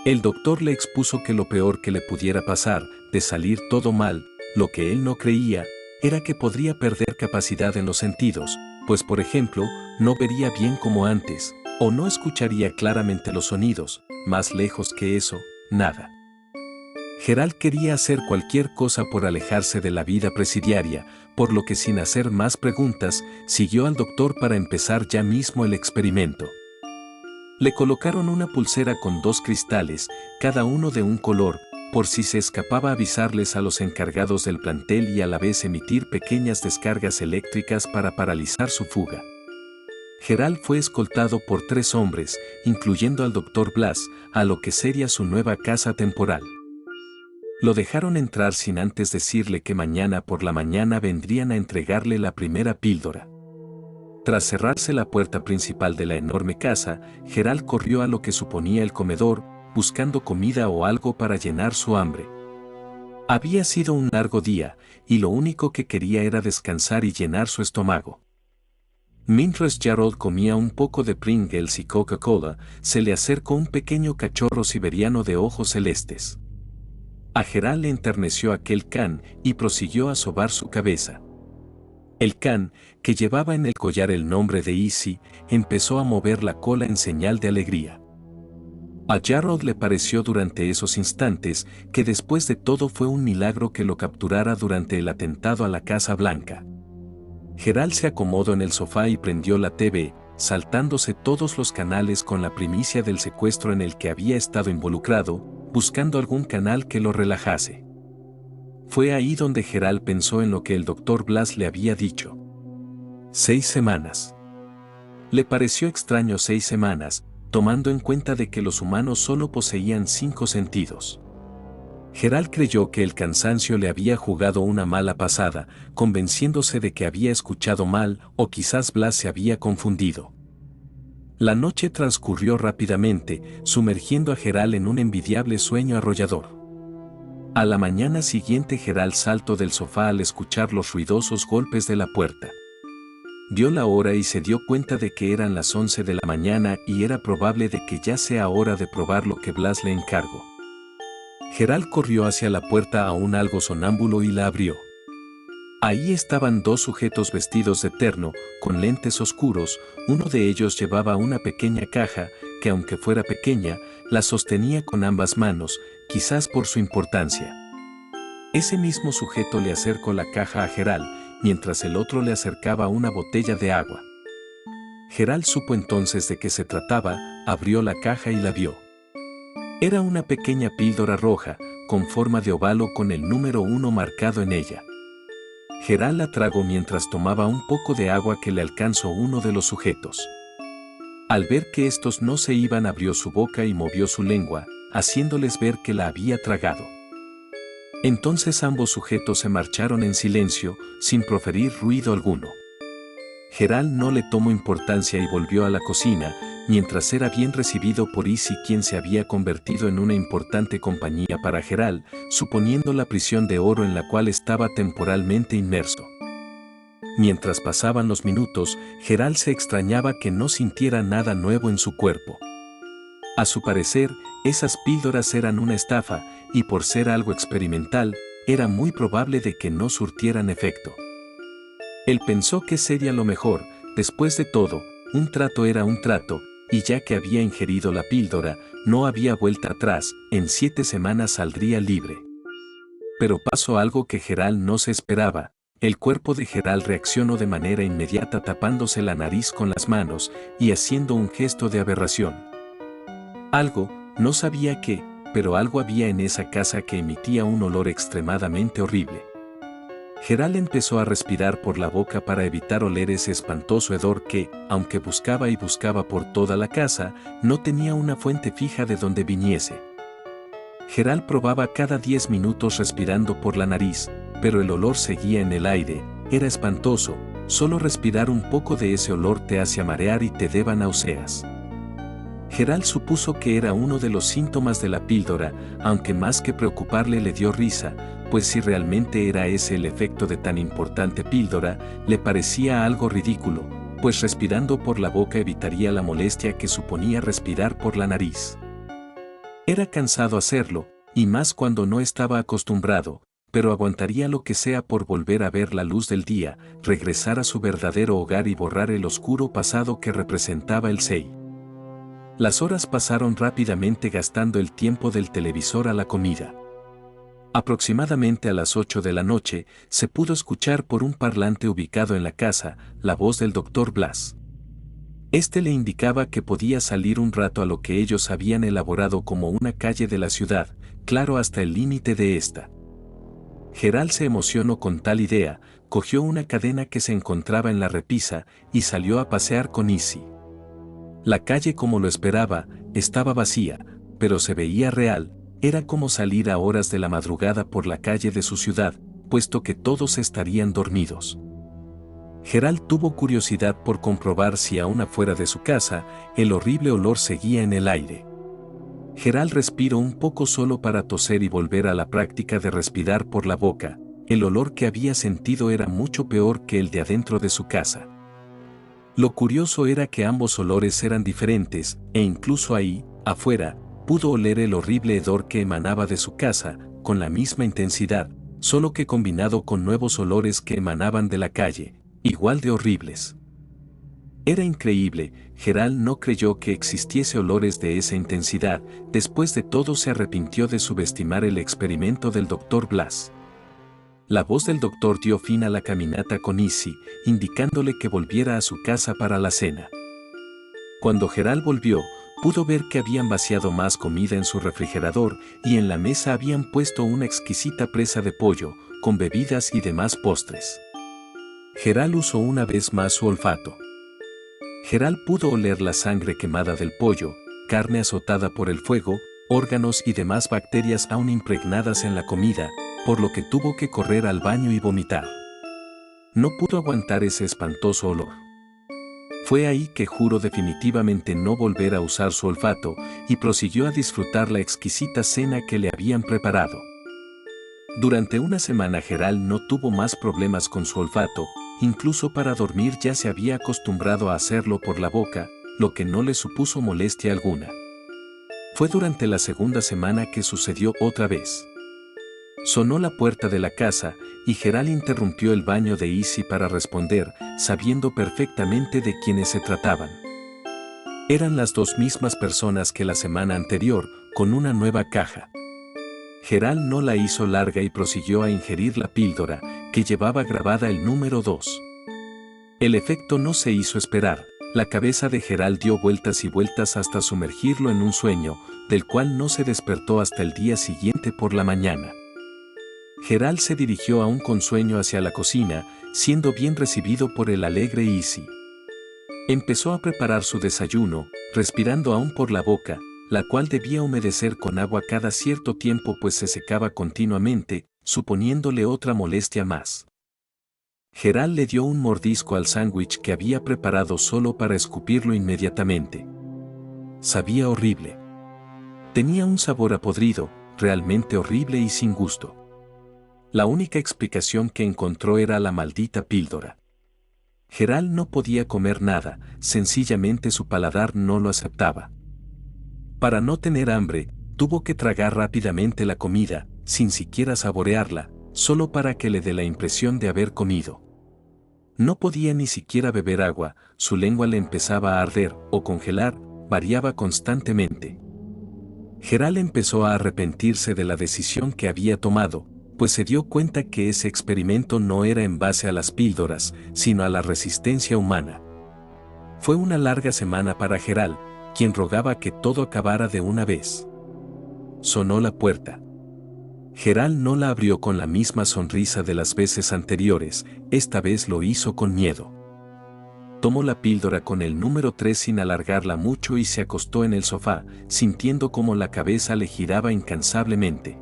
El doctor le expuso que lo peor que le pudiera pasar, de salir todo mal, lo que él no creía, era que podría perder capacidad en los sentidos, pues por ejemplo, no vería bien como antes, o no escucharía claramente los sonidos, más lejos que eso, nada. Gerald quería hacer cualquier cosa por alejarse de la vida presidiaria, por lo que sin hacer más preguntas, siguió al doctor para empezar ya mismo el experimento. Le colocaron una pulsera con 2 cristales, cada uno de un color, por si se escapaba avisarles a los encargados del plantel y a la vez emitir pequeñas descargas eléctricas para paralizar su fuga. Gerald fue escoltado por 3 hombres, incluyendo al Dr. Blas, a lo que sería su nueva casa temporal. Lo dejaron entrar sin antes decirle que mañana por la mañana vendrían a entregarle la primera píldora. Tras cerrarse la puerta principal de la enorme casa, Gerald corrió a lo que suponía el comedor, buscando comida o algo para llenar su hambre. Había sido un largo día, y lo único que quería era descansar y llenar su estómago. Mientras Gerald comía un poco de Pringles y Coca-Cola, se le acercó un pequeño cachorro siberiano de ojos celestes. A Gerald le enterneció aquel can y prosiguió a sobar su cabeza. El can, que llevaba en el collar el nombre de Easy, empezó a mover la cola en señal de alegría. A Gerald le pareció durante esos instantes que después de todo fue un milagro que lo capturara durante el atentado a la Casa Blanca. Gerald se acomodó en el sofá y prendió la TV, saltándose todos los canales con la primicia del secuestro en el que había estado involucrado, buscando algún canal que lo relajase. Fue ahí donde Gerald pensó en lo que el Dr. Blas le había dicho. 6 semanas. Le pareció extraño 6 semanas, tomando en cuenta de que los humanos solo poseían 5 sentidos. Gerald creyó que el cansancio le había jugado una mala pasada, convenciéndose de que había escuchado mal o quizás Blas se había confundido. La noche transcurrió rápidamente, sumergiendo a Gerald en un envidiable sueño arrollador. A la mañana siguiente Gerald saltó del sofá al escuchar los ruidosos golpes de la puerta. Vio la hora y se dio cuenta de que eran las 11 de la mañana y era probable de que ya sea hora de probar lo que Blas le encargó. Gerald corrió hacia la puerta aún algo sonámbulo y la abrió. Ahí estaban 2 sujetos vestidos de terno, con lentes oscuros, uno de ellos llevaba una pequeña caja, que aunque fuera pequeña, la sostenía con ambas manos, quizás por su importancia. Ese mismo sujeto le acercó la caja a Gerald, mientras el otro le acercaba una botella de agua. Gerald supo entonces de qué se trataba, abrió la caja y la vio. Era una pequeña píldora roja, con forma de ovalo con el número 1 marcado en ella. Gerald la tragó mientras tomaba un poco de agua que le alcanzó uno de los sujetos. Al ver que estos no se iban, abrió su boca y movió su lengua, haciéndoles ver que la había tragado. Entonces ambos sujetos se marcharon en silencio, sin proferir ruido alguno. Gerald no le tomó importancia y volvió a la cocina, mientras era bien recibido por Easy, quien se había convertido en una importante compañía para Gerald, suponiendo la prisión de oro en la cual estaba temporalmente inmerso. Mientras pasaban los minutos, Gerald se extrañaba que no sintiera nada nuevo en su cuerpo. A su parecer, esas píldoras eran una estafa, y por ser algo experimental, era muy probable de que no surtieran efecto. Él pensó que sería lo mejor, después de todo, un trato era un trato, y ya que había ingerido la píldora, no había vuelta atrás, en 7 semanas saldría libre. Pero pasó algo que Gerald no se esperaba. El cuerpo de Gerald reaccionó de manera inmediata tapándose la nariz con las manos y haciendo un gesto de aberración. Algo, no sabía qué, pero algo había en esa casa que emitía un olor extremadamente horrible. Gerald empezó a respirar por la boca para evitar oler ese espantoso hedor que, aunque buscaba y buscaba por toda la casa, no tenía una fuente fija de donde viniese. Gerald probaba cada 10 minutos respirando por la nariz, pero el olor seguía en el aire, era espantoso, solo respirar un poco de ese olor te hace marear y te daba náuseas. Gerald supuso que era uno de los síntomas de la píldora, aunque más que preocuparle le dio risa, pues si realmente era ese el efecto de tan importante píldora, le parecía algo ridículo, pues respirando por la boca evitaría la molestia que suponía respirar por la nariz. Era cansado hacerlo, y más cuando no estaba acostumbrado, pero aguantaría lo que sea por volver a ver la luz del día, regresar a su verdadero hogar y borrar el oscuro pasado que representaba el Sei. Las horas pasaron rápidamente gastando el tiempo del televisor a la comida. Aproximadamente a las 8 de la noche, se pudo escuchar por un parlante ubicado en la casa, la voz del doctor Blas. Este le indicaba que podía salir un rato a lo que ellos habían elaborado como una calle de la ciudad, claro hasta el límite de esta. Gerald se emocionó con tal idea, cogió una cadena que se encontraba en la repisa y salió a pasear con Izzy. La calle, como lo esperaba, estaba vacía, pero se veía real, era como salir a horas de la madrugada por la calle de su ciudad, puesto que todos estarían dormidos. Gerald tuvo curiosidad por comprobar si aún afuera de su casa, el horrible olor seguía en el aire. Gerald respiró un poco solo para toser y volver a la práctica de respirar por la boca. El olor que había sentido era mucho peor que el de adentro de su casa. Lo curioso era que ambos olores eran diferentes, e incluso ahí, afuera, pudo oler el horrible hedor que emanaba de su casa, con la misma intensidad, solo que combinado con nuevos olores que emanaban de la calle, igual de horribles. Era increíble, Gerald no creyó que existiese olores de esa intensidad, después de todo se arrepintió de subestimar el experimento del Dr. Blas. La voz del doctor dio fin a la caminata con Izzy, indicándole que volviera a su casa para la cena. Cuando Gerald volvió, pudo ver que habían vaciado más comida en su refrigerador y en la mesa habían puesto una exquisita presa de pollo, con bebidas y demás postres. Gerald usó una vez más su olfato. Gerald pudo oler la sangre quemada del pollo, carne azotada por el fuego, órganos y demás bacterias aún impregnadas en la comida, por lo que tuvo que correr al baño y vomitar. No pudo aguantar ese espantoso olor. Fue ahí que juró definitivamente no volver a usar su olfato y prosiguió a disfrutar la exquisita cena que le habían preparado. Durante una semana Gerald no tuvo más problemas con su olfato, incluso para dormir ya se había acostumbrado a hacerlo por la boca, lo que no le supuso molestia alguna. Fue durante la segunda semana que sucedió otra vez. Sonó la puerta de la casa y Gerald interrumpió el baño de Izzy para responder, sabiendo perfectamente de quiénes se trataban. Eran las dos mismas personas que la semana anterior, con una nueva caja. Gerald no la hizo larga y prosiguió a ingerir la píldora, que llevaba grabada el número 2. El efecto no se hizo esperar. La cabeza de Gerald dio vueltas y vueltas hasta sumergirlo en un sueño, del cual no se despertó hasta el día siguiente por la mañana. Gerald se dirigió aún con sueño hacia la cocina, siendo bien recibido por el alegre Izzy. Empezó a preparar su desayuno, respirando aún por la boca, la cual debía humedecer con agua cada cierto tiempo pues se secaba continuamente, suponiéndole otra molestia más. Gerald le dio un mordisco al sándwich que había preparado solo para escupirlo inmediatamente. Sabía horrible. Tenía un sabor a podrido, realmente horrible y sin gusto. La única explicación que encontró era la maldita píldora. Gerald no podía comer nada, sencillamente su paladar no lo aceptaba. Para no tener hambre, tuvo que tragar rápidamente la comida, sin siquiera saborearla, solo para que le dé la impresión de haber comido. No podía ni siquiera beber agua, su lengua le empezaba a arder o congelar, variaba constantemente. Gerald empezó a arrepentirse de la decisión que había tomado, pues se dio cuenta que ese experimento no era en base a las píldoras, sino a la resistencia humana. Fue una larga semana para Gerald, quien rogaba que todo acabara de una vez. Sonó la puerta. Gerald no la abrió con la misma sonrisa de las veces anteriores, esta vez lo hizo con miedo. Tomó la píldora con el número 3 sin alargarla mucho y se acostó en el sofá, sintiendo como la cabeza le giraba incansablemente.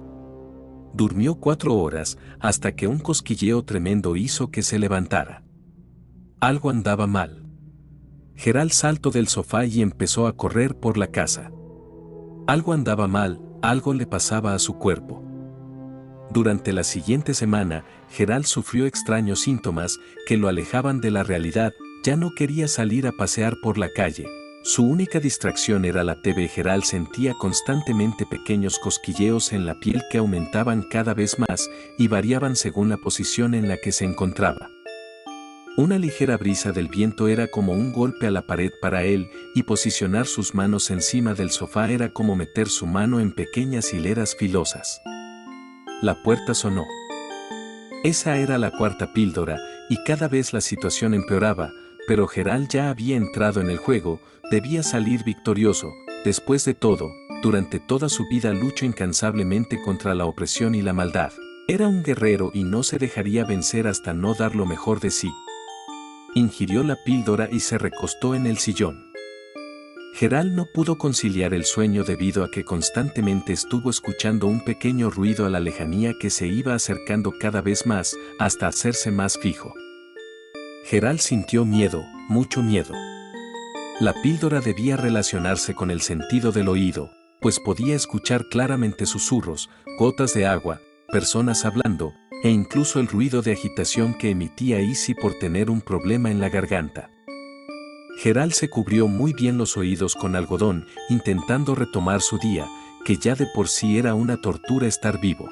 Durmió 4 horas, hasta que un cosquilleo tremendo hizo que se levantara. Algo andaba mal. Gerald saltó del sofá y empezó a correr por la casa. Algo andaba mal, algo le pasaba a su cuerpo. Durante la siguiente semana, Gerald sufrió extraños síntomas que lo alejaban de la realidad, ya no quería salir a pasear por la calle. Su única distracción era la TV. Gerald sentía constantemente pequeños cosquilleos en la piel que aumentaban cada vez más y variaban según la posición en la que se encontraba. Una ligera brisa del viento era como un golpe a la pared para él, y posicionar sus manos encima del sofá era como meter su mano en pequeñas hileras filosas. la puerta sonó. Esa era la cuarta píldora, y cada vez la situación empeoraba, pero Gerald ya había entrado en el juego, debía salir victorioso. Después de todo, durante toda su vida luchó incansablemente contra la opresión y la maldad. Era un guerrero y no se dejaría vencer hasta no dar lo mejor de sí. Ingirió la píldora y se recostó en el sillón. Gerald no pudo conciliar el sueño debido a que constantemente estuvo escuchando un pequeño ruido a la lejanía que se iba acercando cada vez más, hasta hacerse más fijo. Gerald sintió miedo, mucho miedo. La píldora debía relacionarse con el sentido del oído, pues podía escuchar claramente susurros, gotas de agua, personas hablando, e incluso el ruido de agitación que emitía Izzy por tener un problema en la garganta. Gerald se cubrió muy bien los oídos con algodón, intentando retomar su día, que ya de por sí era una tortura estar vivo.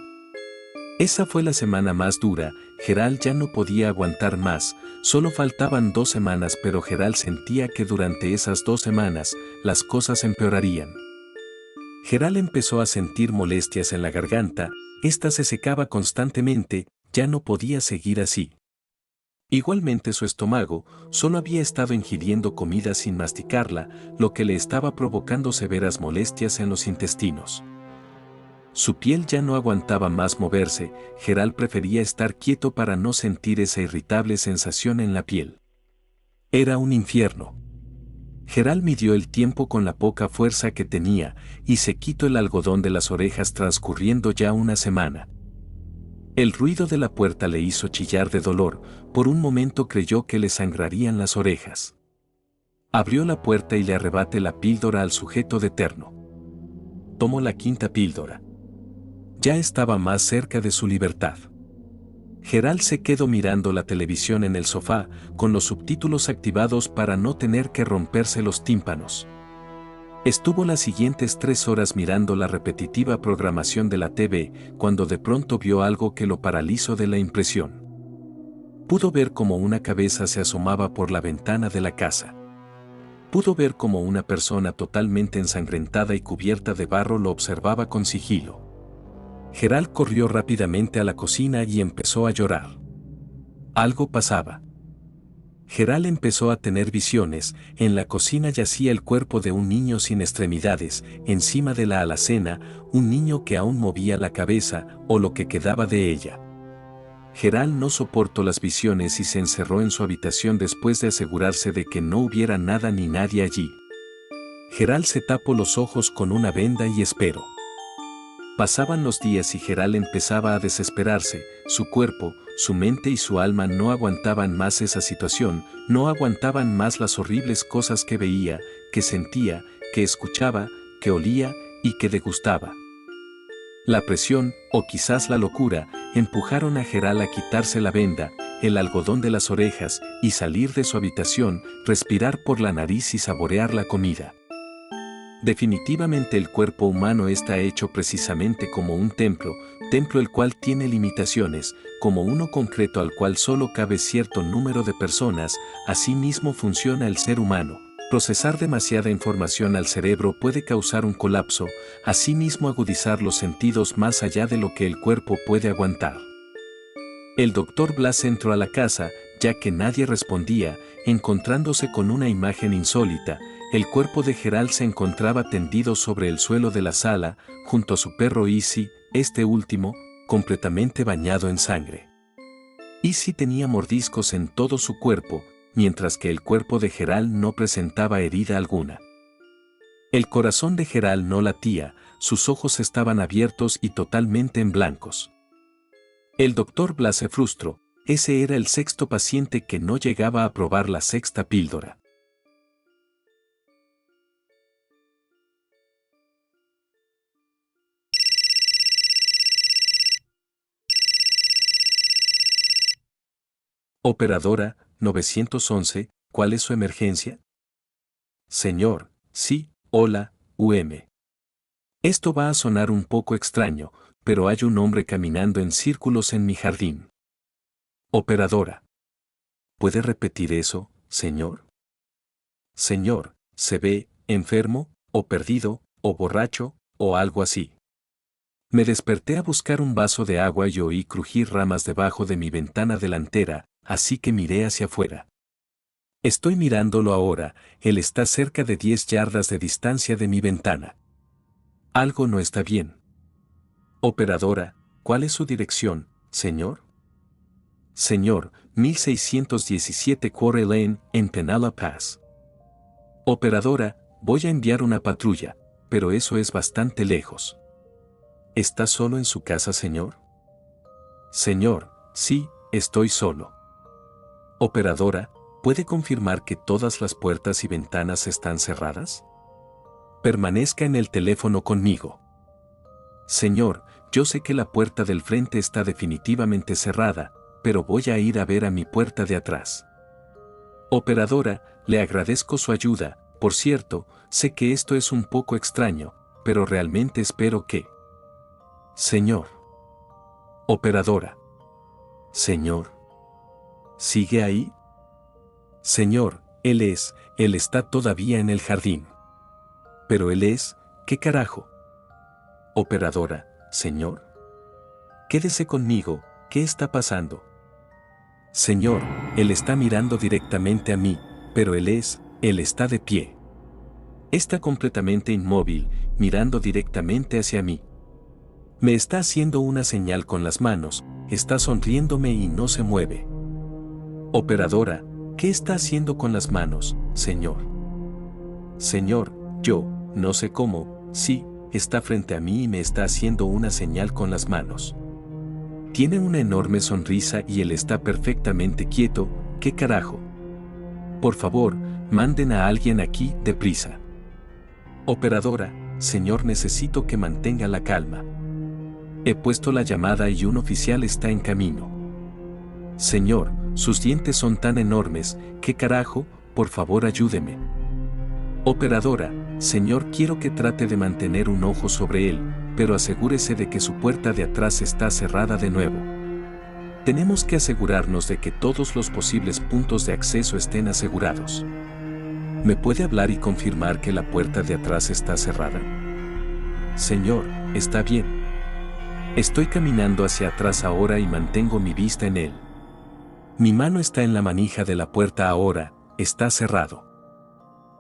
Esa fue la semana más dura. Gerald ya no podía aguantar más, solo faltaban 2 semanas, pero Gerald sentía que durante esas 2 semanas, las cosas empeorarían. Gerald empezó a sentir molestias en la garganta, esta se secaba constantemente, ya no podía seguir así. Igualmente su estómago solo había estado ingiriendo comida sin masticarla, lo que le estaba provocando severas molestias en los intestinos. Su piel ya no aguantaba más moverse, Gerald prefería estar quieto para no sentir esa irritable sensación en la piel. Era un infierno. Gerald midió el tiempo con la poca fuerza que tenía y se quitó el algodón de las orejas transcurriendo ya una semana. El ruido de la puerta le hizo chillar de dolor, por un momento creyó que le sangrarían las orejas. Abrió la puerta y le arrebate la píldora al sujeto de terno. Tomó la quinta píldora. Ya estaba más cerca de su libertad. Gerald se quedó mirando la televisión en el sofá, con los subtítulos activados para no tener que romperse los tímpanos. Estuvo las siguientes 3 horas mirando la repetitiva programación de la TV, cuando de pronto vio algo que lo paralizó de la impresión. Pudo ver cómo una cabeza se asomaba por la ventana de la casa. Pudo ver cómo una persona totalmente ensangrentada y cubierta de barro lo observaba con sigilo. Gerald corrió rápidamente a la cocina y empezó a llorar. Algo pasaba. Gerald empezó a tener visiones. En la cocina yacía el cuerpo de un niño sin extremidades, encima de la alacena, un niño que aún movía la cabeza, o lo que quedaba de ella. Gerald no soportó las visiones y se encerró en su habitación después de asegurarse de que no hubiera nada ni nadie allí. Gerald se tapó los ojos con una venda y esperó. Pasaban los días y Gerald empezaba a desesperarse, su cuerpo, su mente y su alma no aguantaban más esa situación, no aguantaban más las horribles cosas que veía, que sentía, que escuchaba, que olía y que degustaba. La presión, o quizás la locura, empujaron a Gerald a quitarse la venda, el algodón de las orejas, y salir de su habitación, respirar por la nariz y saborear la comida. Definitivamente el cuerpo humano está hecho precisamente como un templo el cual tiene limitaciones, como uno concreto al cual solo cabe cierto número de personas, así mismo funciona el ser humano. Procesar demasiada información al cerebro puede causar un colapso, asimismo agudizar los sentidos más allá de lo que el cuerpo puede aguantar. El doctor Blas entró a la casa, ya que nadie respondía, encontrándose con una imagen insólita. El cuerpo de Gerald se encontraba tendido sobre el suelo de la sala, junto a su perro Izzy, este último, completamente bañado en sangre. Izzy tenía mordiscos en todo su cuerpo, mientras que el cuerpo de Gerald no presentaba herida alguna. El corazón de Gerald no latía, sus ojos estaban abiertos y totalmente en blancos. El doctor Blas se frustró, ese era el 6º paciente que no llegaba a probar la 6ª píldora. Operadora, 911, ¿cuál es su emergencia? Señor, sí, hola, UM. Esto va a sonar un poco extraño, pero hay un hombre caminando en círculos en mi jardín. Operadora. ¿Puede repetir eso, señor? Señor, ¿se ve enfermo, o perdido, o borracho, o algo así? Me desperté a buscar un vaso de agua y oí crujir ramas debajo de mi ventana delantera, así que miré hacia afuera. Estoy mirándolo ahora, él está cerca de 10 yardas de distancia de mi ventana. Algo no está bien. Operadora, ¿cuál es su dirección, señor? Señor, 1617 Quarry Lane, en Pinalla Pass. Operadora, voy a enviar una patrulla, pero eso es bastante lejos. ¿Está solo en su casa, señor? Señor, sí, estoy solo. Operadora, ¿puede confirmar que todas las puertas y ventanas están cerradas? Permanezca en el teléfono conmigo. Señor, yo sé que la puerta del frente está definitivamente cerrada, pero voy a ir a ver a mi puerta de atrás. Operadora, le agradezco su ayuda, por cierto, sé que esto es un poco extraño, pero realmente espero que... Señor. Operadora. Señor. ¿Sigue ahí? Señor, él está todavía en el jardín. Pero ¿qué carajo? Operadora, señor. Quédese conmigo, ¿qué está pasando? Señor, él está mirando directamente a mí, pero él está de pie. Está completamente inmóvil, mirando directamente hacia mí. Me está haciendo una señal con las manos, está sonriéndome y no se mueve. Operadora, ¿qué está haciendo con las manos, señor? Señor, yo, no sé cómo, sí, está frente a mí y me está haciendo una señal con las manos. Tiene una enorme sonrisa y él está perfectamente quieto, ¿qué carajo? Por favor, manden a alguien aquí, deprisa. Operadora, señor, necesito que mantenga la calma. He puesto la llamada y un oficial está en camino. Señor, sus dientes son tan enormes, ¿qué carajo? Por favor, ayúdeme. Operadora, señor, quiero que trate de mantener un ojo sobre él, pero asegúrese de que su puerta de atrás está cerrada de nuevo. Tenemos que asegurarnos de que todos los posibles puntos de acceso estén asegurados. ¿Me puede hablar y confirmar que la puerta de atrás está cerrada? Señor, está bien. Estoy caminando hacia atrás ahora y mantengo mi vista en él. Mi mano está en la manija de la puerta ahora, está cerrado.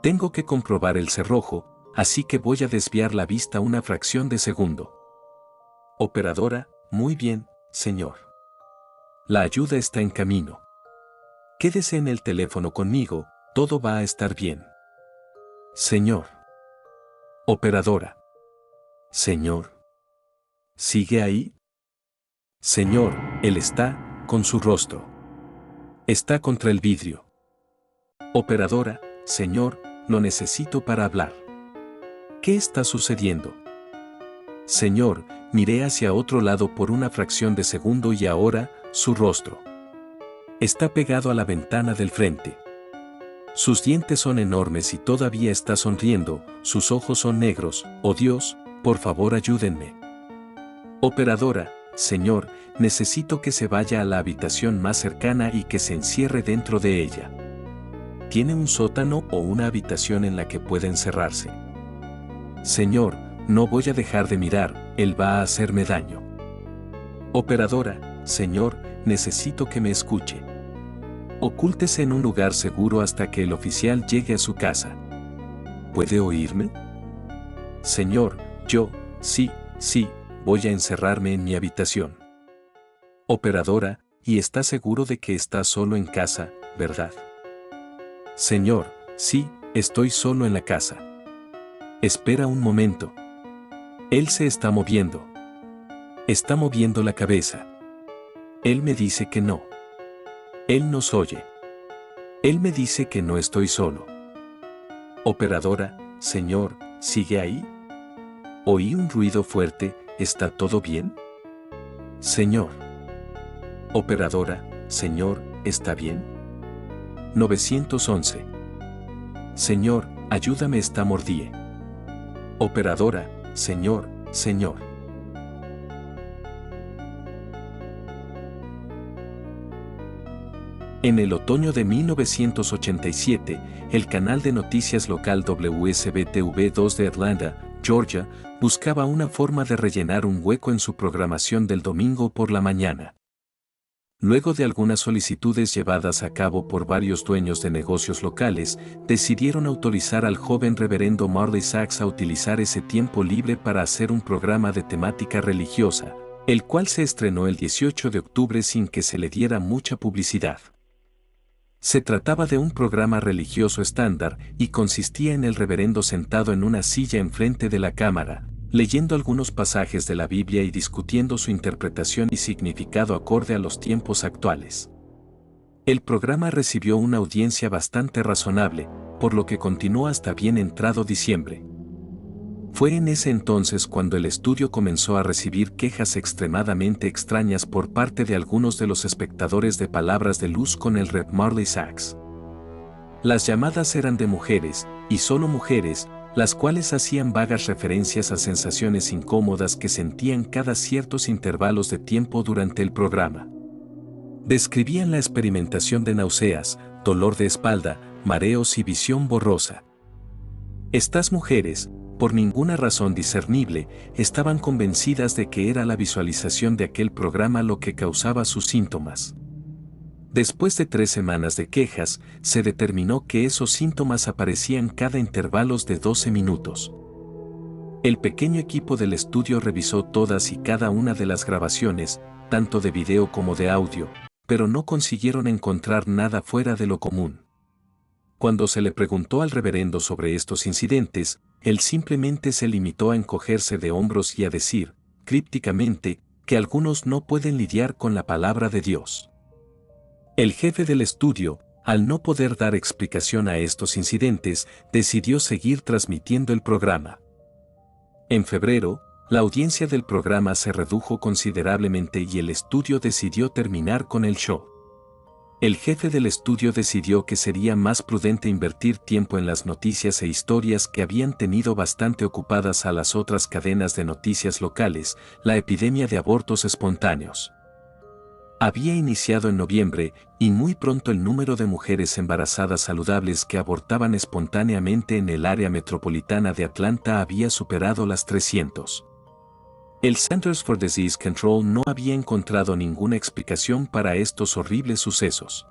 Tengo que comprobar el cerrojo, así que voy a desviar la vista una fracción de segundo. Operadora, muy bien, señor. La ayuda está en camino. Quédese en el teléfono conmigo, todo va a estar bien. Señor. Operadora. Señor. ¿Sigue ahí? Señor, él está, con su rostro. Está contra el vidrio. Operadora, señor, lo necesito para hablar. ¿Qué está sucediendo? Señor, miré hacia otro lado por una fracción de segundo y ahora, su rostro. Está pegado a la ventana del frente. Sus dientes son enormes y todavía está sonriendo, sus ojos son negros, oh Dios, por favor ayúdenme. Operadora, señor, necesito que se vaya a la habitación más cercana y que se encierre dentro de ella. ¿Tiene un sótano o una habitación en la que pueda encerrarse? Señor, no voy a dejar de mirar, él va a hacerme daño. Operadora, señor, necesito que me escuche. Ocúltese en un lugar seguro hasta que el oficial llegue a su casa. ¿Puede oírme? Señor, sí, voy a encerrarme en mi habitación. Operadora, y está seguro de que está solo en casa, ¿verdad? Señor, sí, estoy solo en la casa. Espera un momento. Él se está moviendo. Está moviendo la cabeza. Él me dice que no. Él nos oye. Él me dice que no estoy solo. Operadora, señor, ¿sigue ahí? Oí un ruido fuerte, ¿está todo bien? Señor. Operadora, señor, ¿está bien? 911. Señor, ayúdame, está mordie. Operadora, señor. En el otoño de 1987, el canal de noticias local WSB-TV2 de Atlanta, Georgia, buscaba una forma de rellenar un hueco en su programación del domingo por la mañana. Luego de algunas solicitudes llevadas a cabo por varios dueños de negocios locales, decidieron autorizar al joven reverendo Marley Sachs a utilizar ese tiempo libre para hacer un programa de temática religiosa, el cual se estrenó el 18 de octubre sin que se le diera mucha publicidad. Se trataba de un programa religioso estándar y consistía en el reverendo sentado en una silla enfrente de la cámara, leyendo algunos pasajes de la Biblia y discutiendo su interpretación y significado acorde a los tiempos actuales. El programa recibió una audiencia bastante razonable, por lo que continuó hasta bien entrado diciembre. Fue en ese entonces cuando el estudio comenzó a recibir quejas extremadamente extrañas por parte de algunos de los espectadores de Palabras de Luz con el Rev Marley Sachs. Las llamadas eran de mujeres, y solo mujeres, las cuales hacían vagas referencias a sensaciones incómodas que sentían cada ciertos intervalos de tiempo durante el programa. Describían la experimentación de náuseas, dolor de espalda, mareos y visión borrosa. Estas mujeres, por ninguna razón discernible, estaban convencidas de que era la visualización de aquel programa lo que causaba sus síntomas. Después de 3 semanas de quejas, se determinó que esos síntomas aparecían cada intervalos de 12 minutos. El pequeño equipo del estudio revisó todas y cada una de las grabaciones, tanto de video como de audio, pero no consiguieron encontrar nada fuera de lo común. Cuando se le preguntó al reverendo sobre estos incidentes, él simplemente se limitó a encogerse de hombros y a decir, crípticamente, que algunos no pueden lidiar con la palabra de Dios. El jefe del estudio, al no poder dar explicación a estos incidentes, decidió seguir transmitiendo el programa. En febrero, la audiencia del programa se redujo considerablemente y el estudio decidió terminar con el show. El jefe del estudio decidió que sería más prudente invertir tiempo en las noticias e historias que habían tenido bastante ocupadas a las otras cadenas de noticias locales, la epidemia de abortos espontáneos. Había iniciado en noviembre, y muy pronto el número de mujeres embarazadas saludables que abortaban espontáneamente en el área metropolitana de Atlanta había superado las 300. El Centers for Disease Control no había encontrado ninguna explicación para estos horribles sucesos.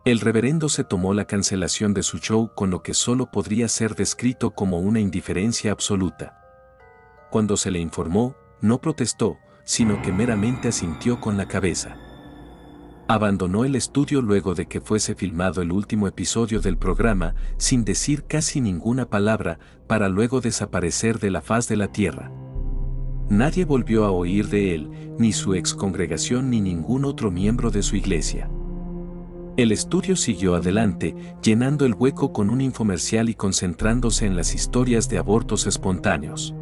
El reverendo se tomó la cancelación de su show con lo que solo podría ser descrito como una indiferencia absoluta. Cuando se le informó, no protestó, sino que meramente asintió con la cabeza. Abandonó el estudio luego de que fuese filmado el último episodio del programa, sin decir casi ninguna palabra, para luego desaparecer de la faz de la tierra. Nadie volvió a oír de él, ni su ex congregación ni ningún otro miembro de su iglesia. El estudio siguió adelante, llenando el hueco con un infomercial y concentrándose en las historias de abortos espontáneos.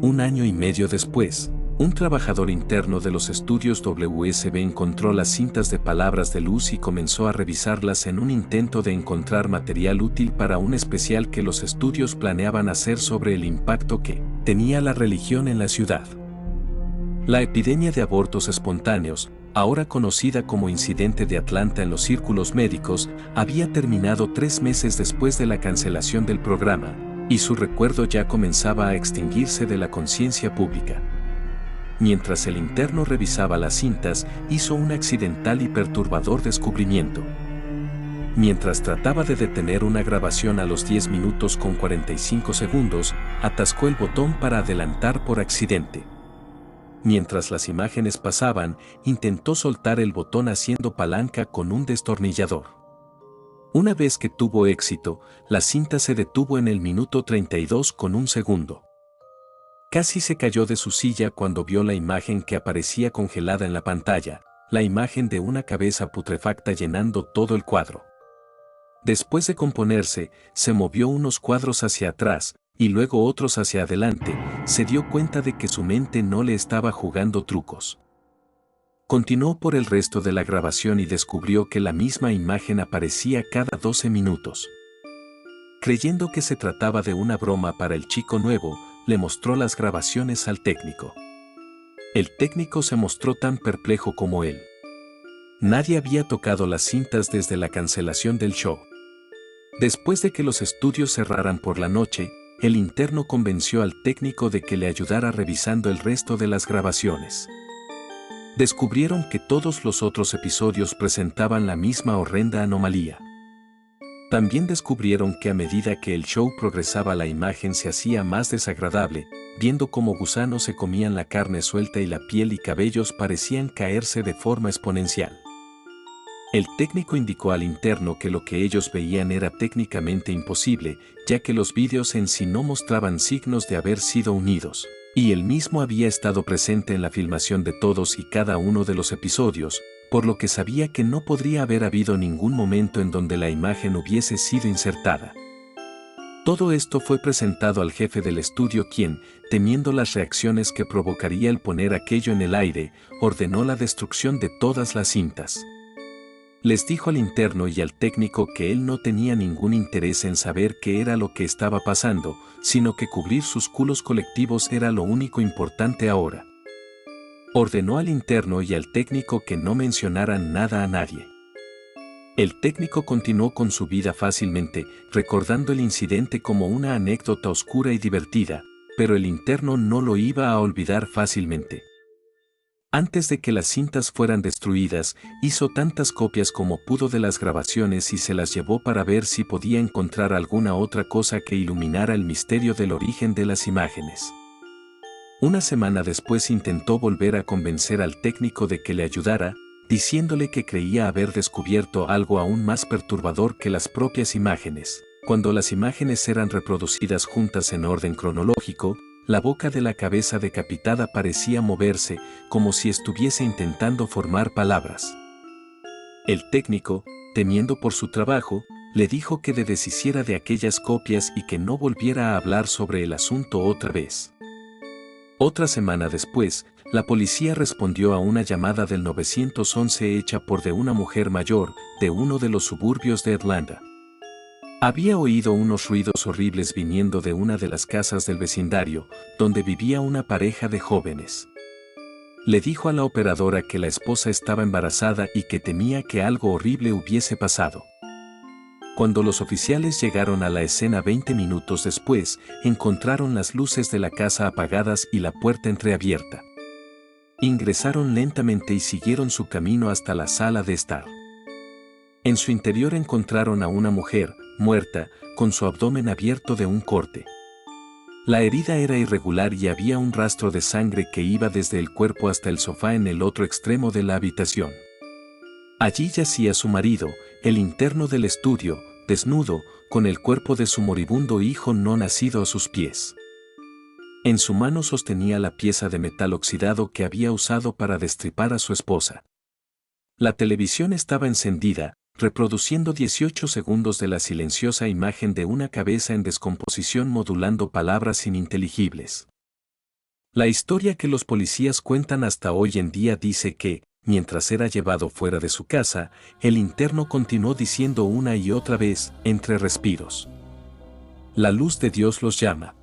1 año y medio después, un trabajador interno de los estudios WSB encontró las cintas de Palabras de Luz y comenzó a revisarlas en un intento de encontrar material útil para un especial que los estudios planeaban hacer sobre el impacto que tenía la religión en la ciudad. La epidemia de abortos espontáneos, ahora conocida como incidente de Atlanta en los círculos médicos, había terminado 3 meses después de la cancelación del programa, y su recuerdo ya comenzaba a extinguirse de la conciencia pública. Mientras el interno revisaba las cintas, hizo un accidental y perturbador descubrimiento. Mientras trataba de detener una grabación a los 10 minutos con 45 segundos, atascó el botón para adelantar por accidente. Mientras las imágenes pasaban, intentó soltar el botón haciendo palanca con un destornillador. Una vez que tuvo éxito, la cinta se detuvo en el minuto 32 con 1 segundo. Casi se cayó de su silla cuando vio la imagen que aparecía congelada en la pantalla, la imagen de una cabeza putrefacta llenando todo el cuadro. Después de componerse, se movió unos cuadros hacia atrás, y luego otros hacia adelante, se dio cuenta de que su mente no le estaba jugando trucos. Continuó por el resto de la grabación y descubrió que la misma imagen aparecía cada 12 minutos. Creyendo que se trataba de una broma para el chico nuevo, le mostró las grabaciones al técnico. El técnico se mostró tan perplejo como él. Nadie había tocado las cintas desde la cancelación del show. Después de que los estudios cerraran por la noche, el interno convenció al técnico de que le ayudara revisando el resto de las grabaciones. Descubrieron que todos los otros episodios presentaban la misma horrenda anomalía. También descubrieron que a medida que el show progresaba la imagen se hacía más desagradable, viendo cómo gusanos se comían la carne suelta y la piel y cabellos parecían caerse de forma exponencial. El técnico indicó al interno que lo que ellos veían era técnicamente imposible, ya que los vídeos en sí no mostraban signos de haber sido unidos, y él mismo había estado presente en la filmación de todos y cada uno de los episodios, por lo que sabía que no podría haber habido ningún momento en donde la imagen hubiese sido insertada. Todo esto fue presentado al jefe del estudio quien, temiendo las reacciones que provocaría el poner aquello en el aire, ordenó la destrucción de todas las cintas. Les dijo al interno y al técnico que él no tenía ningún interés en saber qué era lo que estaba pasando, sino que cubrir sus culos colectivos era lo único importante ahora. Ordenó al interno y al técnico que no mencionaran nada a nadie. El técnico continuó con su vida fácilmente, recordando el incidente como una anécdota oscura y divertida, pero el interno no lo iba a olvidar fácilmente. Antes de que las cintas fueran destruidas, hizo tantas copias como pudo de las grabaciones y se las llevó para ver si podía encontrar alguna otra cosa que iluminara el misterio del origen de las imágenes. Una semana después intentó volver a convencer al técnico de que le ayudara, diciéndole que creía haber descubierto algo aún más perturbador que las propias imágenes. Cuando las imágenes eran reproducidas juntas en orden cronológico, la boca de la cabeza decapitada parecía moverse, como si estuviese intentando formar palabras. El técnico, temiendo por su trabajo, le dijo que deshiciera de aquellas copias y que no volviera a hablar sobre el asunto otra vez. Otra semana después, la policía respondió a una llamada del 911 hecha por una mujer mayor, de uno de los suburbios de Atlanta. Había oído unos ruidos horribles viniendo de una de las casas del vecindario, donde vivía una pareja de jóvenes. Le dijo a la operadora que la esposa estaba embarazada y que temía que algo horrible hubiese pasado. Cuando los oficiales llegaron a la escena 20 minutos después, encontraron las luces de la casa apagadas y la puerta entreabierta. Ingresaron lentamente y siguieron su camino hasta la sala de estar. En su interior encontraron a una mujer, muerta, con su abdomen abierto de un corte. La herida era irregular y había un rastro de sangre que iba desde el cuerpo hasta el sofá en el otro extremo de la habitación. Allí yacía su marido, el interno del estudio, desnudo, con el cuerpo de su moribundo hijo no nacido a sus pies. En su mano sostenía la pieza de metal oxidado que había usado para destripar a su esposa. La televisión estaba encendida, reproduciendo 18 segundos de la silenciosa imagen de una cabeza en descomposición modulando palabras ininteligibles. La historia que los policías cuentan hasta hoy en día dice que, mientras era llevado fuera de su casa, el interno continuó diciendo una y otra vez, entre respiros: «La luz de Dios los llama».